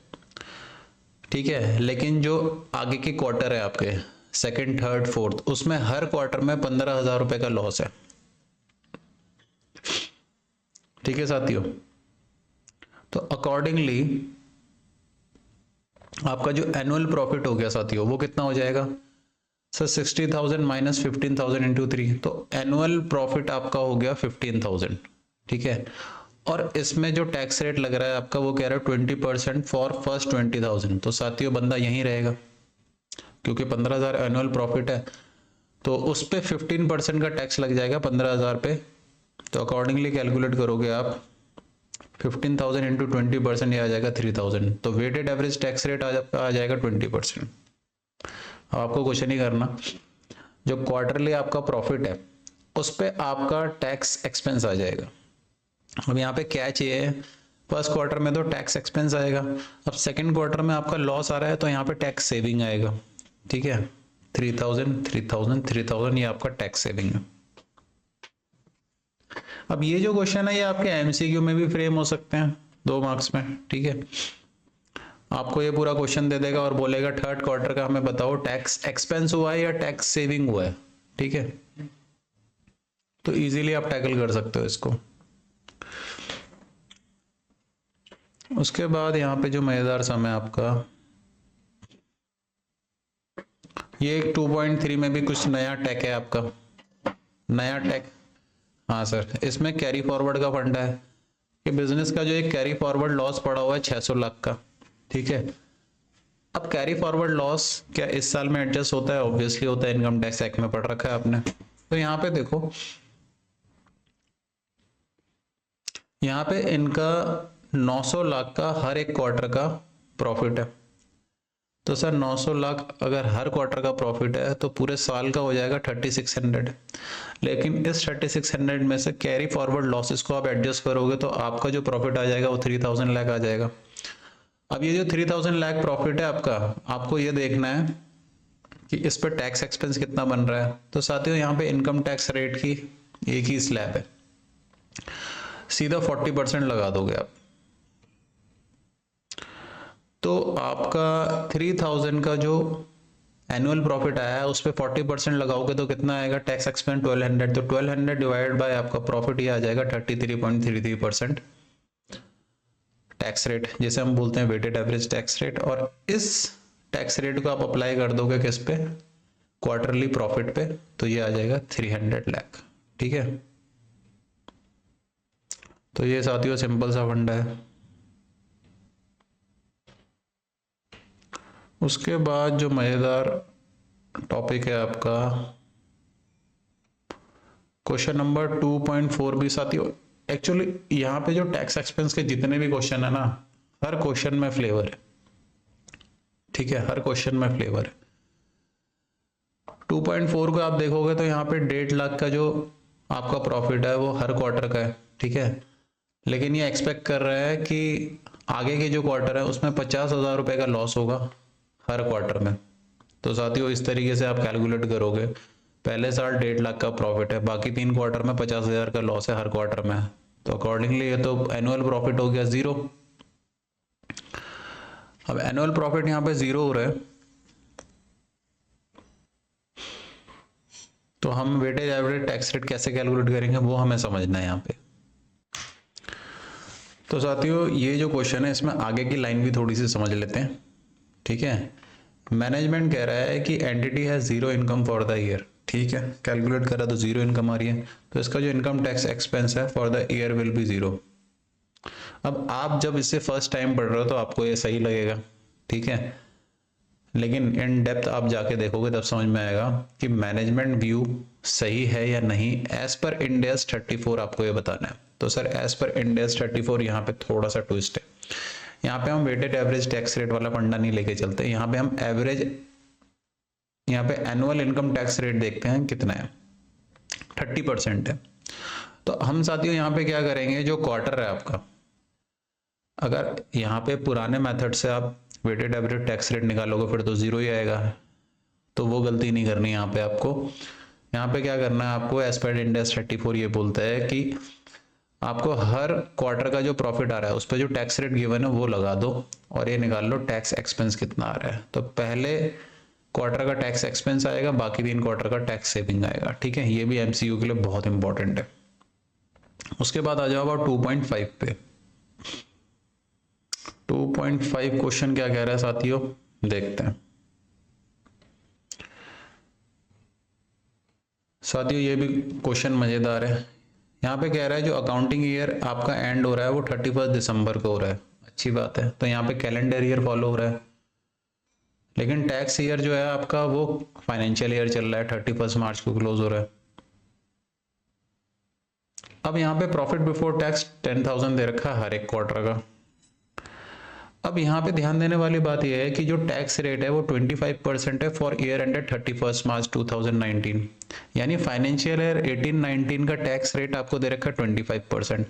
ठीक है। लेकिन जो आगे के क्वार्टर है आपके सेकंड, थर्ड, फोर्थ, उसमें हर क्वार्टर में 15,000 रुपए का लॉस है। ठीक है साथियों, तो अकॉर्डिंगली आपका जो एनुअल प्रॉफिट हो गया साथियों वो कितना हो जाएगा सर, 60,000 माइनस 15,000 इंटू 3, तो एनुअल प्रॉफिट आपका हो गया 15,000। ठीक है, और इसमें जो टैक्स रेट लग रहा है आपका वो कह रहा है 20% फॉर फर्स्ट 20,000। तो साथियों बंदा यहीं रहेगा, क्योंकि 15,000 एनुअल प्रॉफिट है, तो उस पे 15% का टैक्स लग जाएगा 15,000 पे। तो अकॉर्डिंगली कैलकुलेट करोगे आप 15,000 इंटू 20%, ये आ जाएगा 3,000। तो वेटेड एवरेज टैक्स रेट आ जाएगा 20%। अब आपको कुछ नहीं करना, जो क्वार्टरली आपका प्रॉफिट है उस पे आपका टैक्स एक्सपेंस आ जाएगा। अब यहाँ पे क्या चाहिए, फर्स्ट क्वार्टर में तो टैक्स एक्सपेंस आएगा, अब सेकंड क्वार्टर में आपका लॉस आ रहा है तो यहाँ पे टैक्स सेविंग आएगा। ठीक है, 3,000 3,000 3,000 ये आपका टैक्स सेविंग है। अब ये जो क्वेश्चन है ये आपके एमसीक्यू में भी फ्रेम हो सकते हैं 2 मार्क्स में। ठीक है, आपको ये पूरा क्वेश्चन दे देगा और बोलेगा थर्ड क्वार्टर का हमें बताओ टैक्स एक्सपेंस हुआ है या टैक्स सेविंग हुआ है। ठीक है, तो इजीली आप टैकल कर सकते हो इसको। उसके बाद यहाँ पे जो मजेदार सम है आपका, ये एक 2.3 में भी कुछ नया टैक है आपका, नया टैक। हाँ सर, इसमें कैरी फॉरवर्ड का फंडा है कि बिजनेस का जो एक कैरी फॉरवर्ड लॉस पड़ा हुआ है 600 लाख का। ठीक है, अब कैरी फॉरवर्ड लॉस क्या इस साल में एडजस्ट होता है? ऑब्वियसली होता है, इनकम टैक्स एक्ट में पढ़ रखा है आपने। तो यहाँ पे देखो, यहाँ पे इनका 900 लाख का हर एक क्वार्टर का प्रॉफिट है। तो सर 900 लाख अगर हर क्वार्टर का प्रॉफिट है तो पूरे साल का हो जाएगा 3600। लेकिन इस 3600 में से कैरी फॉरवर्ड लॉसेस को आप एडजस्ट करोगे तो आपका जो प्रॉफिट आ जाएगा वो 3000 लाख आ जाएगा। अब ये जो 3000 लाख प्रॉफिट है आपका, आपको ये देखना है कि इस पर टैक्स एक्सपेंस कितना बन रहा है। तो साथियों यहाँ पे इनकम टैक्स रेट की एक ही स्लैब है, सीधा 40% लगा दोगे आप। तो आपका 3000 का जो एनुअल प्रॉफिट आया है उस पर 40% लगाओगे तो कितना आएगा टैक्स एक्सपेंस 1200। तो 1200 डिवाइड बाय आपका प्रॉफिट ये आ जाएगा 33.33% टैक्स रेट, जिसे हम बोलते हैं वेटेड एवरेज टैक्स रेट। और इस टैक्स रेट को आप अप्लाई कर दोगे किस पे, क्वार्टरली प्रॉफिट पे, तो ये आ जाएगा 300 लाख। ठीक है, तो ये साथियों सिंपल सा फंडा है। उसके बाद जो मजेदार टॉपिक है आपका क्वेश्चन नंबर 2.4 भी साथियों, एक्चुअली यहाँ पे जो टैक्स एक्सपेंस के जितने भी क्वेश्चन है ना, हर क्वेश्चन में फ्लेवर है। ठीक है, हर क्वेश्चन में फ्लेवर है। 2.4 को आप देखोगे तो यहाँ पे 1.5 लाख का जो आपका प्रॉफिट है वो हर क्वार्टर का है, ठीक है। लेकिन ये एक्सपेक्ट कर रहा है कि आगे के जो क्वार्टर है उसमें 50,000 रुपये का लॉस होगा हर क्वार्टर में। तो साथियों इस तरीके से आप कैलकुलेट करोगे, पहले साल 1.5 लाख का प्रॉफिट है, बाकी 3 क्वार्टर में 50,000 का लॉस है हर क्वार्टर में, तो अकॉर्डिंगली ये तो एनुअल प्रॉफिट हो गया 0। अब एनुअल प्रॉफिट यहाँ पे 0 हो रहा है, तो हम वेटेज एवरेज टैक्स रेट कैसे कैलकुलेट करेंगे वो हमें समझना है यहाँ पे। तो साथियों ये जो क्वेश्चन है इसमें आगे की लाइन भी थोड़ी सी समझ लेते हैं, ठीक है। मैनेजमेंट कह रहा है कि एंटिटी है 0 इनकम फॉर द ईयर, ठीक है, कैलकुलेट करा तो 0 इनकम आ रही है, तो इसका जो इनकम टैक्स एक्सपेंस है for the year will be 0। अब आप जब इससे फर्स्ट टाइम पढ़ रहे हो तो आपको ये सही लगेगा, ठीक है, लेकिन इन डेप्थ आप जाके देखोगे तब समझ में आएगा कि मैनेजमेंट व्यू सही है या नहीं एज पर इंड AS 34 आपको ये बताना है। तो sir as per Ind AS 34 यहाँ पे थोड़ा सा ट्विस्ट है, यहाँ पे हम वेटेड एवरेज टैक्स रेट वाला फंडा नहीं लेके चलते, यहाँ पे हम एवरेज, यहाँ पे एनुअल इनकम टैक्स रेट देखते हैं कितना है, 30% है। तो हम साथियों यहाँ पे क्या करेंगे, जो क्वार्टर है आपका, अगर यहाँ पे पुराने मेथड से आप वेटेड एवरेज टैक्स रेट निकालोगे फिर तो 0 ही आएगा, तो वो गलती नहीं करनी यहाँ पे आपको। यहाँ पे क्या करना है आपको, एज पर इंड AS 34 ये बोलता है कि आपको हर क्वार्टर का जो प्रॉफिट आ रहा है उस पर जो टैक्स रेट गिवन है वो लगा दो और ये निकाल लो टैक्स एक्सपेंस कितना आ रहा है। तो पहले क्वार्टर का टैक्स एक्सपेंस आएगा, बाकी 3 क्वार्टर का टैक्स सेविंग आएगा, ठीक है। ये भी MCQ के लिए बहुत इंपॉर्टेंट है। उसके बाद आ जाओ अब 2.5 पे। 2.5 क्वेश्चन क्या कह रहा है साथियों, देखते हैं। साथियों ये भी क्वेश्चन मजेदार है, यहाँ पे कह रहा है जो अकाउंटिंग ईयर आपका एंड हो रहा है वो 31 दिसंबर को हो रहा है, अच्छी बात है, तो यहाँ पे कैलेंडर ईयर फॉलो हो रहा है, लेकिन टैक्स ईयर जो है आपका वो फाइनेंशियल ईयर चल रहा है, 31 मार्च को क्लोज हो रहा है। अब यहाँ पे प्रॉफिट बिफोर टैक्स 10,000 दे रखा है हर एक क्वार्टर का। अब यहाँ पे ध्यान देने वाली बात यह है कि जो टैक्स रेट है वो 25% है फॉर ईयर एंडेड 31 मार्च 2019, यानी फाइनेंशियल ईयर 18-19 का टैक्स रेट आपको दे रखा है 25%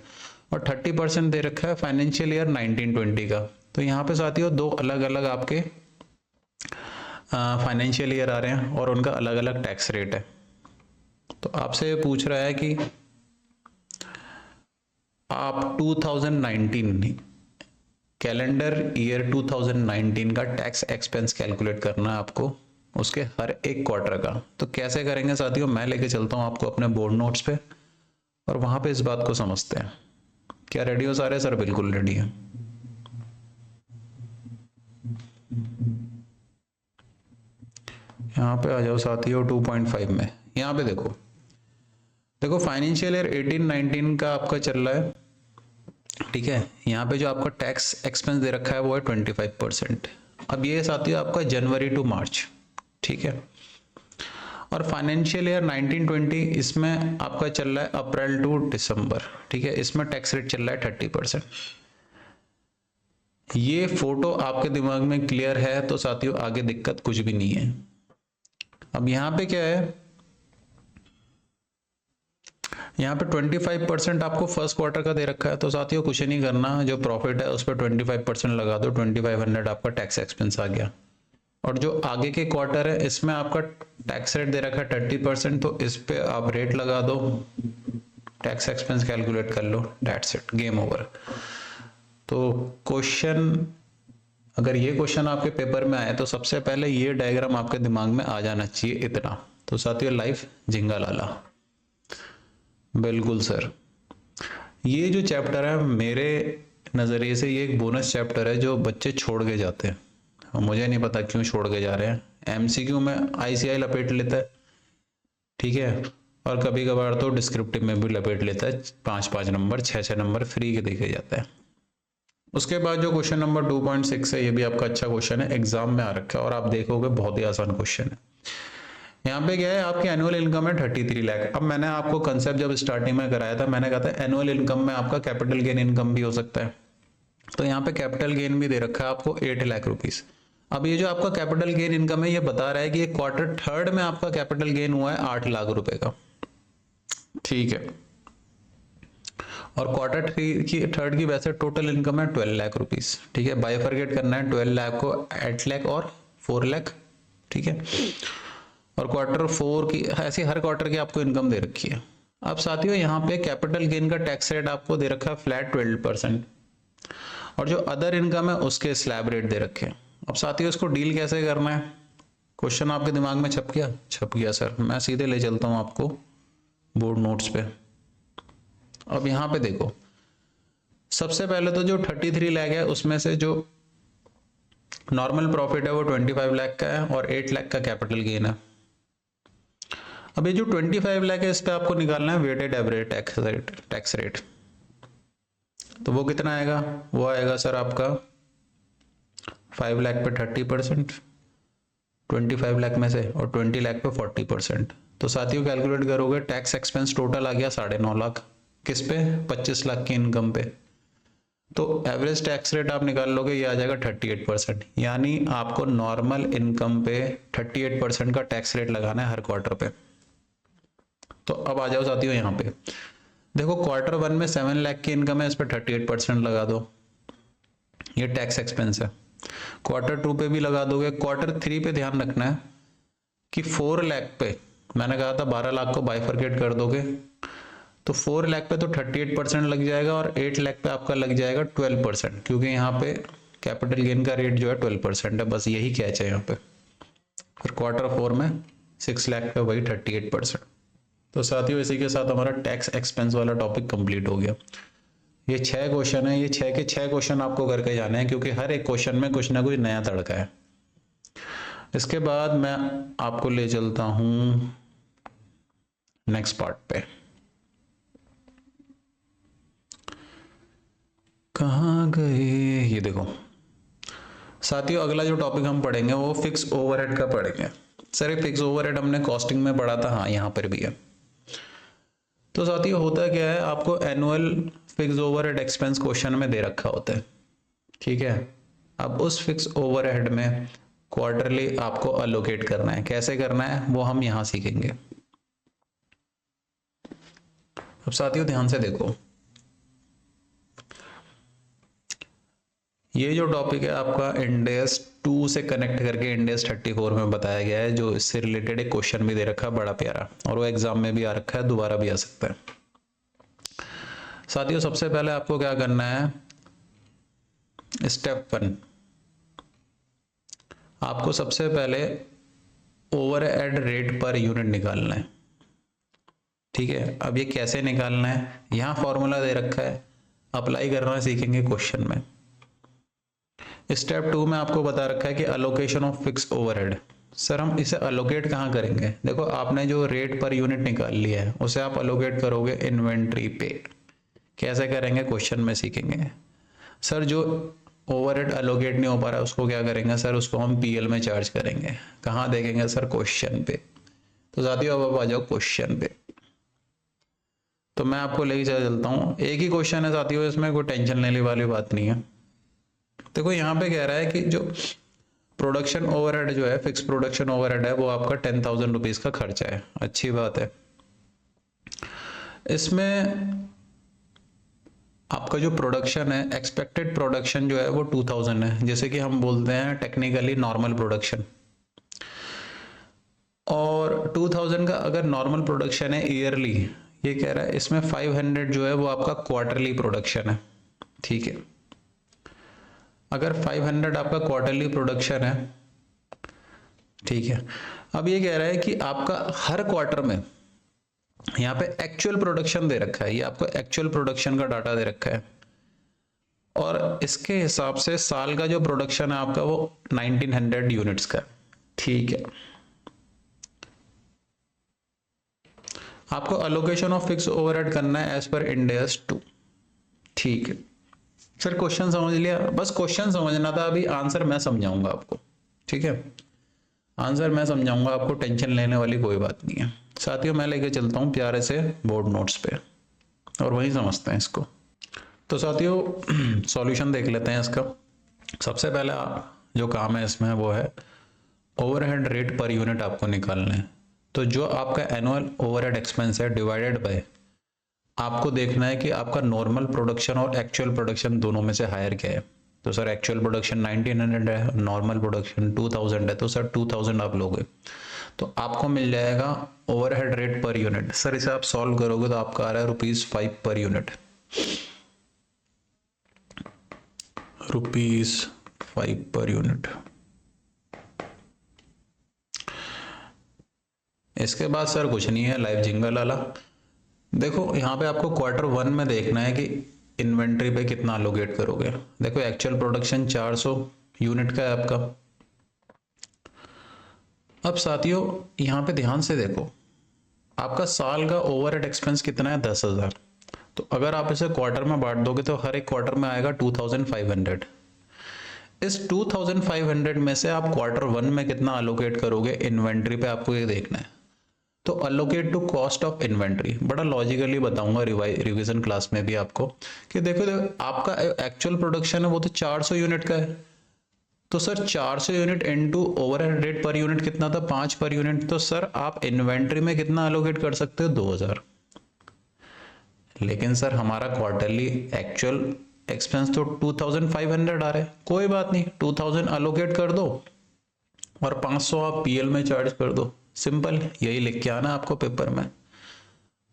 और 30% दे रखा है फाइनेंशियल ईयर 19-20 का। तो यहाँ पे साथियों दो अलग अलग आपके फाइनेंशियल ईयर आ रहे हैं और उनका अलग अलग टैक्स रेट है। तो आपसे पूछ रहा है कि आप 2019 कैलेंडर ईयर 2019 का टैक्स एक्सपेंस कैलकुलेट करना है आपको, उसके हर एक क्वार्टर का। तो कैसे करेंगे साथियों, मैं लेके चलता हूं आपको अपने बोर्ड नोट्स पे और वहां पे इस बात को समझते हैं। क्या रेडी हो सारे? सर बिल्कुल रेडी है। यहाँ पे आ जाओ साथियों 2.5 में। यहाँ पे देखो फाइनेंशियल ईयर 18-19 का आपका चल रहा है, ठीक है। यहाँ पे जो आपका टैक्स एक्सपेंस दे रखा है वो है 25%। अब ये साथियों आपका जनवरी टू मार्च, ठीक है। और फाइनेंशियल ईयर 19-20 इसमें आपका चल रहा है अप्रैल टू दिसंबर, ठीक है। इसमें टैक्स रेट चल रहा है 30%। ये फोटो आपके दिमाग में क्लियर है तो साथियों आगे दिक्कत कुछ भी नहीं है। अब यहाँ पे क्या है, यहाँ पे 25% आपको फर्स्ट क्वार्टर का दे रखा है, तो साथियों कुछ नहीं करना, जो प्रॉफिट है उस पर 25% लगा दो, 2500 आपका टैक्स एक्सपेंस आ गया। और जो आगे के क्वार्टर है इसमें आपका टैक्स रेट दे रखा है 30%, तो इस पे आप रेट लगा दो, टैक्स एक्सपेंस कैलकुलेट कर लो, दैट्स इट, गेम ओवर। तो क्वेश्चन, अगर ये क्वेश्चन आपके पेपर में आए तो सबसे पहले ये डायग्राम आपके दिमाग में आ जाना चाहिए इतना। तो साथियों लाइफ झिंगा लाला, बिल्कुल सर। ये जो चैप्टर है मेरे नज़रिए से ये एक बोनस चैप्टर है जो बच्चे छोड़ के जाते हैं, मुझे नहीं पता क्यों छोड़ के जा रहे हैं। MCQ में ICI लपेट लेता है, ठीक है, और कभी कभार तो डिस्क्रिप्टिव में भी लपेट लेता है, 5-5 नंबर 6-6 नंबर फ्री के देखे जाता है। उसके बाद जो क्वेश्चन नंबर 2.6 है, ये भी आपका अच्छा क्वेश्चन है, एग्जाम में आ रखा है और आप देखोगे बहुत ही आसान क्वेश्चन है। यहाँ पे क्या है, आपकी एनुअल इनकम है 33 लाख। अब मैंने आपको कंसेप्ट जब स्टार्टिंग में कराया था, मैंने कहा था एनुअल इनकम में आपका कैपिटल गेन इनकम भी हो सकता है, तो यहाँ पे कैपिटल गेन भी दे रखा है आपको 8 लाख रुपीस। अब ये जो आपका कैपिटल गेन इनकम है ये बता रहा है कि ये क्वार्टर थर्ड में आपका कैपिटल गेन हुआ है 8 लाख रुपए का, ठीक है। और क्वार्टर थर्ड की वैसे टोटल इनकम है 12 लाख रुपीस, ठीक है। बाइफरकेट करना है 12 लाख को 8 लाख और 4 लाख, ठीक है। और क्वार्टर 4 की ऐसे हर क्वार्टर की आपको इनकम दे रखी है। अब साथियों यहाँ पे कैपिटल गेन का टैक्स रेट आपको दे रखा है फ्लैट 12%, और जो अदर इनकम है उसके स्लैब रेट दे रखे हैं। अब साथियों इसको डील कैसे करना है, क्वेश्चन आपके दिमाग में छप गया? छप गया सर, मैं सीधे ले चलता हूँ आपको बोर्ड नोट्स पे। अब यहाँ पे देखो, सबसे पहले तो जो 33 लाख है उसमें से जो नॉर्मल प्रॉफिट है वो 25 लाख का है और 8 लाख का कैपिटल गेन है। अब ये जो 25 लाख है इस पे आपको निकालना है वेटेड एवरेज टैक्स रेट। तो वो कितना आएगा? वो आएगा सर आपका 5 लाख पे 30%, 25 लाख में से, और 20 लाख पे 40%। तो साथियों कैलकुलेट करोगे टैक्स एक्सपेंस टोटल आ गया 9.5 लाख, किस पे? 25 लाख की इनकम पे। तो एवरेज टैक्स रेट आप निकाल लोगे, ये आ जाएगा 38%। यानी आपको नॉर्मल इनकम पे 38% का टैक्स रेट लगाना है हर क्वार्टर पे। तो अब आ जाओ साथियों यहाँ पे देखो, क्वार्टर 1 में 7 लाख की इनकम है, इस पे 38% लगा दो, ये टैक्स एक्सपेंस है। क्वार्टर 2 पे भी लगा दोगे। क्वार्टर 3 पे ध्यान रखना है कि 4 लाख पे, मैंने कहा था 12 लाख को बाइफरकेट कर दोगे तो 4 लाख पे तो 38% लग जाएगा, और 8 लाख पे आपका लग जाएगा 12%, क्योंकि यहाँ पे कैपिटल गेन का रेट जो है 12% है। बस यही कैच है यहाँ पे। फिर क्वार्टर 4 में 6 लाख पे वही 38%। तो साथियों इसी के साथ हमारा टैक्स एक्सपेंस वाला टॉपिक कंप्लीट हो गया। ये 6 क्वेश्चन है, ये 6 के 6 क्वेश्चन आपको करके जाने हैं, क्योंकि हर एक क्वेश्चन में कुछ ना कुछ नया तड़का है। इसके बाद मैं आपको ले चलता हूं नेक्स्ट पार्ट पे। कहाँ गए? ये देखो साथियों, अगला जो टॉपिक हम पढ़ेंगे वो फिक्स ओवरहेड का पढ़ेंगे। सर ये फिक्स ओवरहेड हमने कॉस्टिंग में पढ़ा था, हाँ यहाँ पर भी है। तो साथियों होता क्या है, आपको annual fix overhead expense question में दे रखा होता है, ठीक है। अब उस फिक्स ओवरहेड में क्वार्टरली आपको अलोकेट करना है। कैसे करना है वो हम यहां सीखेंगे। अब साथियों ध्यान से देखो, ये जो टॉपिक है आपका इंडेस 2 से कनेक्ट करके इंडेस 34 में बताया गया है, जो इससे रिलेटेड एक क्वेश्चन भी दे रखा है बड़ा प्यारा, और वो एग्जाम में भी आ रखा है, दोबारा भी आ सकता है। साथियों सबसे पहले आपको क्या करना है, स्टेप 1, आपको सबसे पहले ओवरहेड रेट पर यूनिट निकालना है, ठीक है। अब ये कैसे निकालना है, यहां फॉर्मूला दे रखा है, अप्लाई करना सीखेंगे क्वेश्चन में। स्टेप 2 में आपको बता रखा है कि allocation of fix overhead. Sir हम इसे अलोकेट कहाँ करेंगे? देखो आपने जो रेट पर यूनिट निकाल लिया है उसे आप अलोकेट करोगे इन्वेंट्री पे। कैसे करेंगे क्वेश्चन में सीखेंगे। सर जो ओवरहेड अलोकेट नहीं हो पा रहा है उसको क्या करेंगे? सर उसको हम पीएल में चार्ज करेंगे। कहाँ देखेंगे? सर क्वेश्चन पे। तो साथियों अब आ जाओ क्वेश्चन पे। तो मैं आपको लेके चलता हूँ, एक ही क्वेश्चन है साथियों, इसमें कोई टेंशन लेने वाली बात नहीं है। देखो यहाँ पे कह रहा है कि जो प्रोडक्शन ओवरहेड जो है, फिक्स प्रोडक्शन ओवरहेड है, वो आपका 10,000 रुपीज का खर्चा है। अच्छी बात है। इसमें आपका जो प्रोडक्शन है, एक्सपेक्टेड प्रोडक्शन जो है वो 2000 है, जैसे कि हम बोलते हैं टेक्निकली नॉर्मल प्रोडक्शन। और 2000 का अगर नॉर्मल प्रोडक्शन है ईयरली, ये कह रहा है इसमें 500 जो है वो आपका क्वार्टरली प्रोडक्शन है, ठीक है। अगर 500 आपका क्वार्टरली प्रोडक्शन है, ठीक है। अब ये कह रहा है कि आपका हर क्वार्टर में, यहाँ पे एक्चुअल प्रोडक्शन दे रखा है, ये आपको एक्चुअल प्रोडक्शन का डाटा दे रखा है, और इसके हिसाब से साल का जो प्रोडक्शन है आपका वो 1900 यूनिट्स का, ठीक है। आपको अलोकेशन ऑफ फिक्स ओवरहेड करना है एज पर इंड AS 2, ठीक है। सर क्वेश्चन समझ लिया? बस क्वेश्चन समझना था, अभी आंसर मैं समझाऊंगा आपको, ठीक है। आंसर मैं समझाऊंगा आपको, टेंशन लेने वाली कोई बात नहीं है। साथियों मैं लेके चलता हूँ प्यारे से बोर्ड नोट्स पे, और वहीं समझते हैं इसको। तो साथियों सॉल्यूशन देख लेते हैं इसका। सबसे पहले जो काम है इसमें वो है ओवरहेड रेट पर यूनिट आपको निकालना है। तो जो आपका एनुअल ओवरहेड एक्सपेंस है डिवाइडेड बाय, आपको देखना है कि आपका नॉर्मल प्रोडक्शन और एक्चुअल प्रोडक्शन दोनों में से हायर क्या है। तो सर एक्चुअल प्रोडक्शन 1900 है, नॉर्मल प्रोडक्शन 2000 है, तो सर 2000 आप लोगे तो आपको मिल जाएगा overhead rate per unit. Sir इसे आप सॉल्व करोगे तो आपका आ रहा है ₹5 पर यूनिट, ₹5 पर यूनिट। इसके बाद सर कुछ नहीं है, लाइव जिंगल वाला। देखो यहाँ पे आपको Q1 में देखना है कि इन्वेंट्री पे कितना अलोकेट करोगे। देखो एक्चुअल प्रोडक्शन 400 यूनिट का है आपका। अब साथियों यहाँ पे ध्यान से देखो, आपका साल का ओवरहेड एक्सपेंस कितना है 10,000। तो अगर आप इसे क्वार्टर में बांट दोगे तो हर एक क्वार्टर में आएगा 2500। इस 2500 में से आप Q1 में कितना अलोकेट करोगे इन्वेंट्री पे, आपको ये देखना है। तो allocate to cost of inventory, बड़ा लॉजिकली बताऊंगा रिवीजन क्लास में भी आपको कि देखो आपका एक्चुअल प्रोडक्शन है वो तो 400 यूनिट का है। तो sir 400 unit into overhead rate per unit कितना था 5 पर यूनिट। तो सर आप इन्वेंट्री में कितना अलोकेट कर सकते हो 2000। लेकिन सर हमारा क्वार्टरली एक्चुअल एक्सपेंस तो 2500 आ रहा है। कोई बात नहीं, 2000 अलोकेट कर दो और 500 आप पीएल में चार्ज कर दो। सिंपल, यही लिख के आना आपको पेपर में।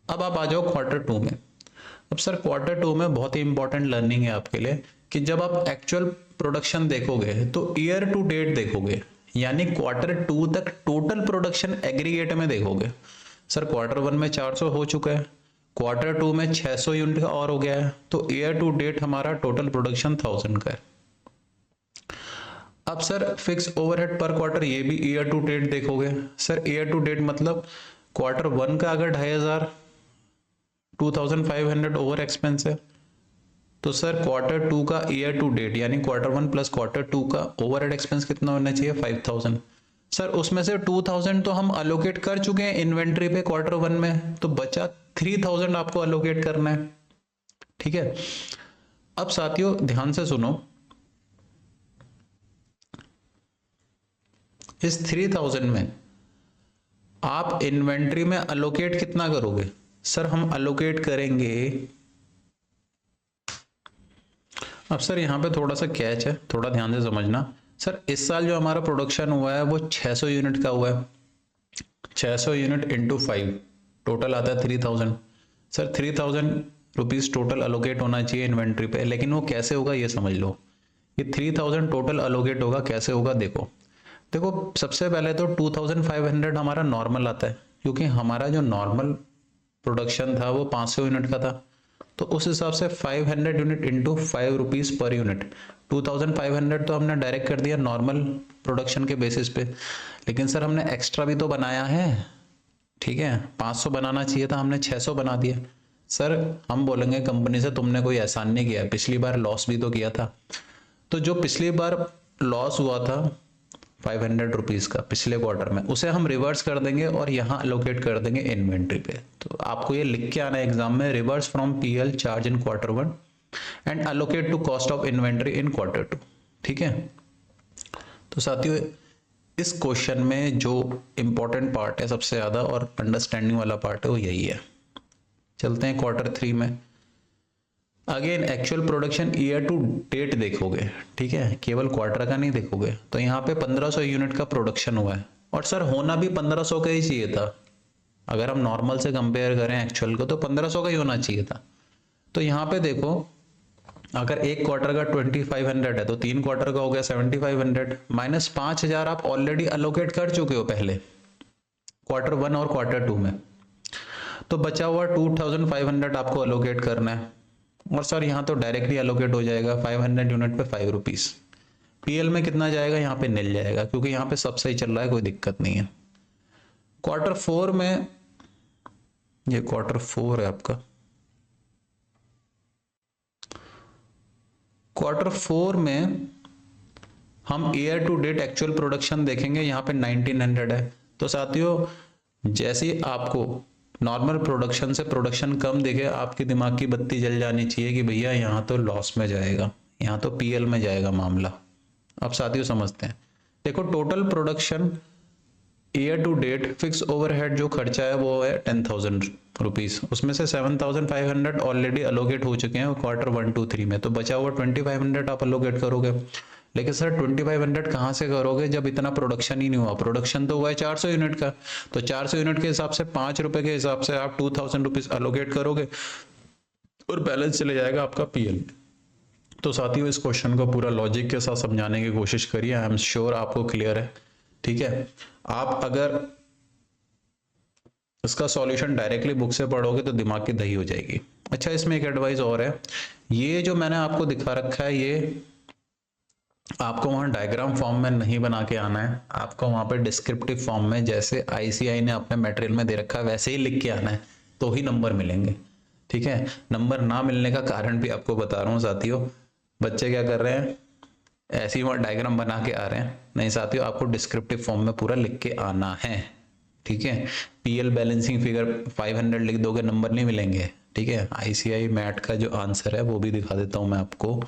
अब आप आ जाओ Q2 में। अब सर Q2 में बहुत ही इंपॉर्टेंट लर्निंग है आपके लिए कि जब आप एक्चुअल प्रोडक्शन देखोगे तो ईयर टू डेट देखोगे, यानी Q2 तक टोटल प्रोडक्शन एग्रीगेट में देखोगे। सर Q1 में 400 हो चुका है, Q2 में 600 यूनिट का और हो गया है, तो ईयर टू डेट हमारा टोटल प्रोडक्शन 1000 का है। अब सर फिक्स ओवरहेड पर क्वार्टर, ये भी ईयर टू डेट देखोगे। सर ईयर टू डेट मतलब Q1 का अगर 2500 2500 ओवर एक्सपेंस है, तो सर Q2 का ईयर टू डेट यानी Q1 प्लस Q2 का ओवरहेड एक्सपेंस कितना होना चाहिए 5000। सर उसमें से 2000 तो हम अलोकेट कर चुके हैं इन्वेंट्री पे Q1 में, तो बचा 3000 आपको अलोकेट करना है। ठीक है, अब साथियों ध्यान से सुनो, इस 3000 में आप इन्वेंट्री में अलोकेट कितना करोगे। सर हम अलोकेट करेंगे, अब सर यहां पे थोड़ा सा कैच है, थोड़ा ध्यान से समझना। सर इस साल जो हमारा प्रोडक्शन हुआ है वो 600 यूनिट का हुआ है। 600 यूनिट इंटू 5 टोटल आता है 3000। सर 3000 रुपीज टोटल अलोकेट होना चाहिए इन्वेंट्री पे, लेकिन वो कैसे होगा ये समझ लो। ये 3000 टोटल अलोकेट होगा, कैसे होगा देखो। देखो सबसे पहले तो 2500 हमारा नॉर्मल आता है, क्योंकि हमारा जो नॉर्मल प्रोडक्शन था वो 500 यूनिट का था। तो उस हिसाब से 500 unit into 5 rupees per unit, 2500 तो हमने डायरेक्ट कर दिया नॉर्मल प्रोडक्शन के बेसिस पे। लेकिन सर हमने एक्स्ट्रा भी तो बनाया है, ठीक है, 500 बनाना चाहिए था, हमने 600 बना दिया। सर हम बोलेंगे कंपनी से तुमने कोई एहसान नहीं किया, पिछली बार लॉस भी तो किया था। तो जो पिछली बार लॉस हुआ था 500 रुपीज का पिछले क्वार्टर में, उसे हम रिवर्स कर देंगे और यहाँ अलोकेट कर देंगे इन्वेंट्री पे। तो आपको ये लिख के आना है एग्जाम में, reverse from PL charge in Q1 and allocate to cost of inventory in Q2। ठीक है, तो साथियों इस क्वेश्चन में जो इंपॉर्टेंट पार्ट है सबसे ज्यादा और अंडरस्टैंडिंग वाला पार्ट है वो यही है। चलते हैं Q3 में। Again actual production year to date देखोगे, ठीक है, केवल क्वार्टर का नहीं देखोगे। तो यहाँ पे 1500 यूनिट का प्रोडक्शन हुआ है, और सर होना भी 1500 का ही चाहिए था। अगर हम नॉर्मल से कंपेयर करें एक्चुअल को तो 1500 का ही होना चाहिए था। तो यहाँ पे देखो अगर एक क्वार्टर का 2500 है तो 3 क्वार्टर का हो गया 7500 माइनस 5000 आप ऑलरेडी अलोकेट कर चुके हो पहले Q1 और Q2 में। तो बचा हुआ 2500 आपको अलोकेट करना है, और सर यहाँ तो डायरेक्टली अलोकेट हो जाएगा 500 यूनिट पे 5 रुपीज। पीएल में कितना जाएगा, यहाँ पे निल जाएगा, क्योंकि यहाँ पे सब सही चल रहा है, कोई दिक्कत नहीं है। Q4 में, ये Q4 है आपका, Q4 में हम year to date actual production देखेंगे, यहाँ पे 1900 है। तो साथियों जैसे ही आपको नॉर्मल प्रोडक्शन से प्रोडक्शन कम दिखे, आपके दिमाग की बत्ती जल जानी चाहिए कि भैया यहाँ तो लॉस में जाएगा, यहाँ तो पीएल में जाएगा मामला। अब साथियों समझते हैं। देखो total production year to date fix overhead जो खर्चा है वो है 10,000 रुपीज, उसमें से 7,500 ऑलरेडी अलोकेट हो चुके हैं क्वार्टर 1 2 3 में, तो बचा हुआ 2,500 आप अलोकेट करोगे। लेकिन सर 2,500 कहाँ से करोगे जब इतना प्रोडक्शन ही नहीं हुआ? प्रोडक्शन तो हुआ है 400 यूनिट का, तो 400 यूनिट के हिसाब से 5 रुपए के हिसाब से आप 2,000 रुपीज अलोकेट करोगे और बैलेंस चले जाएगा आपका पीएल। तो साथियों इस क्वेश्चन को पूरा लॉजिक के साथ समझाने की कोशिश करिए, आई एम श्योर आपको क्लियर है। ठीक है, आप अगर इसका सॉल्यूशन डायरेक्टली बुक से पढ़ोगे तो दिमाग की दही हो जाएगी। अच्छा, इसमें एक एडवाइस और है, ये जो मैंने आपको दिखा रखा है ये आपको वहां डायग्राम फॉर्म में नहीं बना के आना है, आपको वहां पे डिस्क्रिप्टिव फॉर्म में जैसे आईसीआई ने अपने मटेरियल में दे रखा है वैसे ही लिख के आना है, तो ही नंबर मिलेंगे। ठीक है, नंबर ना मिलने का कारण भी आपको बता रहा हूँ साथियों। बच्चे क्या कर रहे हैं, ऐसे ही वहां डायग्राम बना के आ रहे हैं। नहीं साथियों, आपको डिस्क्रिप्टिव फॉर्म में पूरा लिख के आना है। ठीक है, पीएल बैलेंसिंग फिगर 500 लिख दोगे नंबर नहीं मिलेंगे। ठीक है, आईसीआई मैट का जो आंसर है वो भी दिखा देता हूं मैं आपको,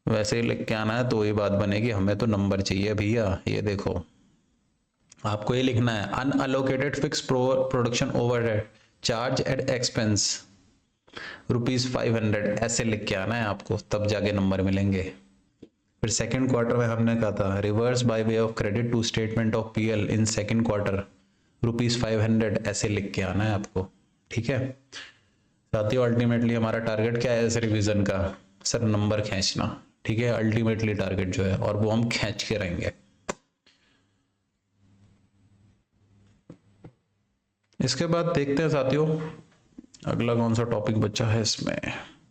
वैसे ही लिख के आना है तो ये बात बनेगी, हमें तो नंबर चाहिए भैया। ये देखो आपको ये लिखना है, unallocated fix production overhead charge at expense ₹500, ऐसे लिख के आना है आपको, तब जाके नंबर मिलेंगे। फिर सेकंड क्वार्टर में हमने कहा था reverse by way of credit to statement of PL in second quarter ₹500, ऐसे लिख के आना है आपको। ठीक है साथियों, अल्टीमेटली हमारा टारगेट क्या है इस रिवीजन का? सर नंबर खींचना। ठीक है, अल्टीमेटली टारगेट जो है, और वो हम खींच के रहेंगे। इसके बाद देखते हैं साथियों अगला कौन सा टॉपिक बचा है इसमें।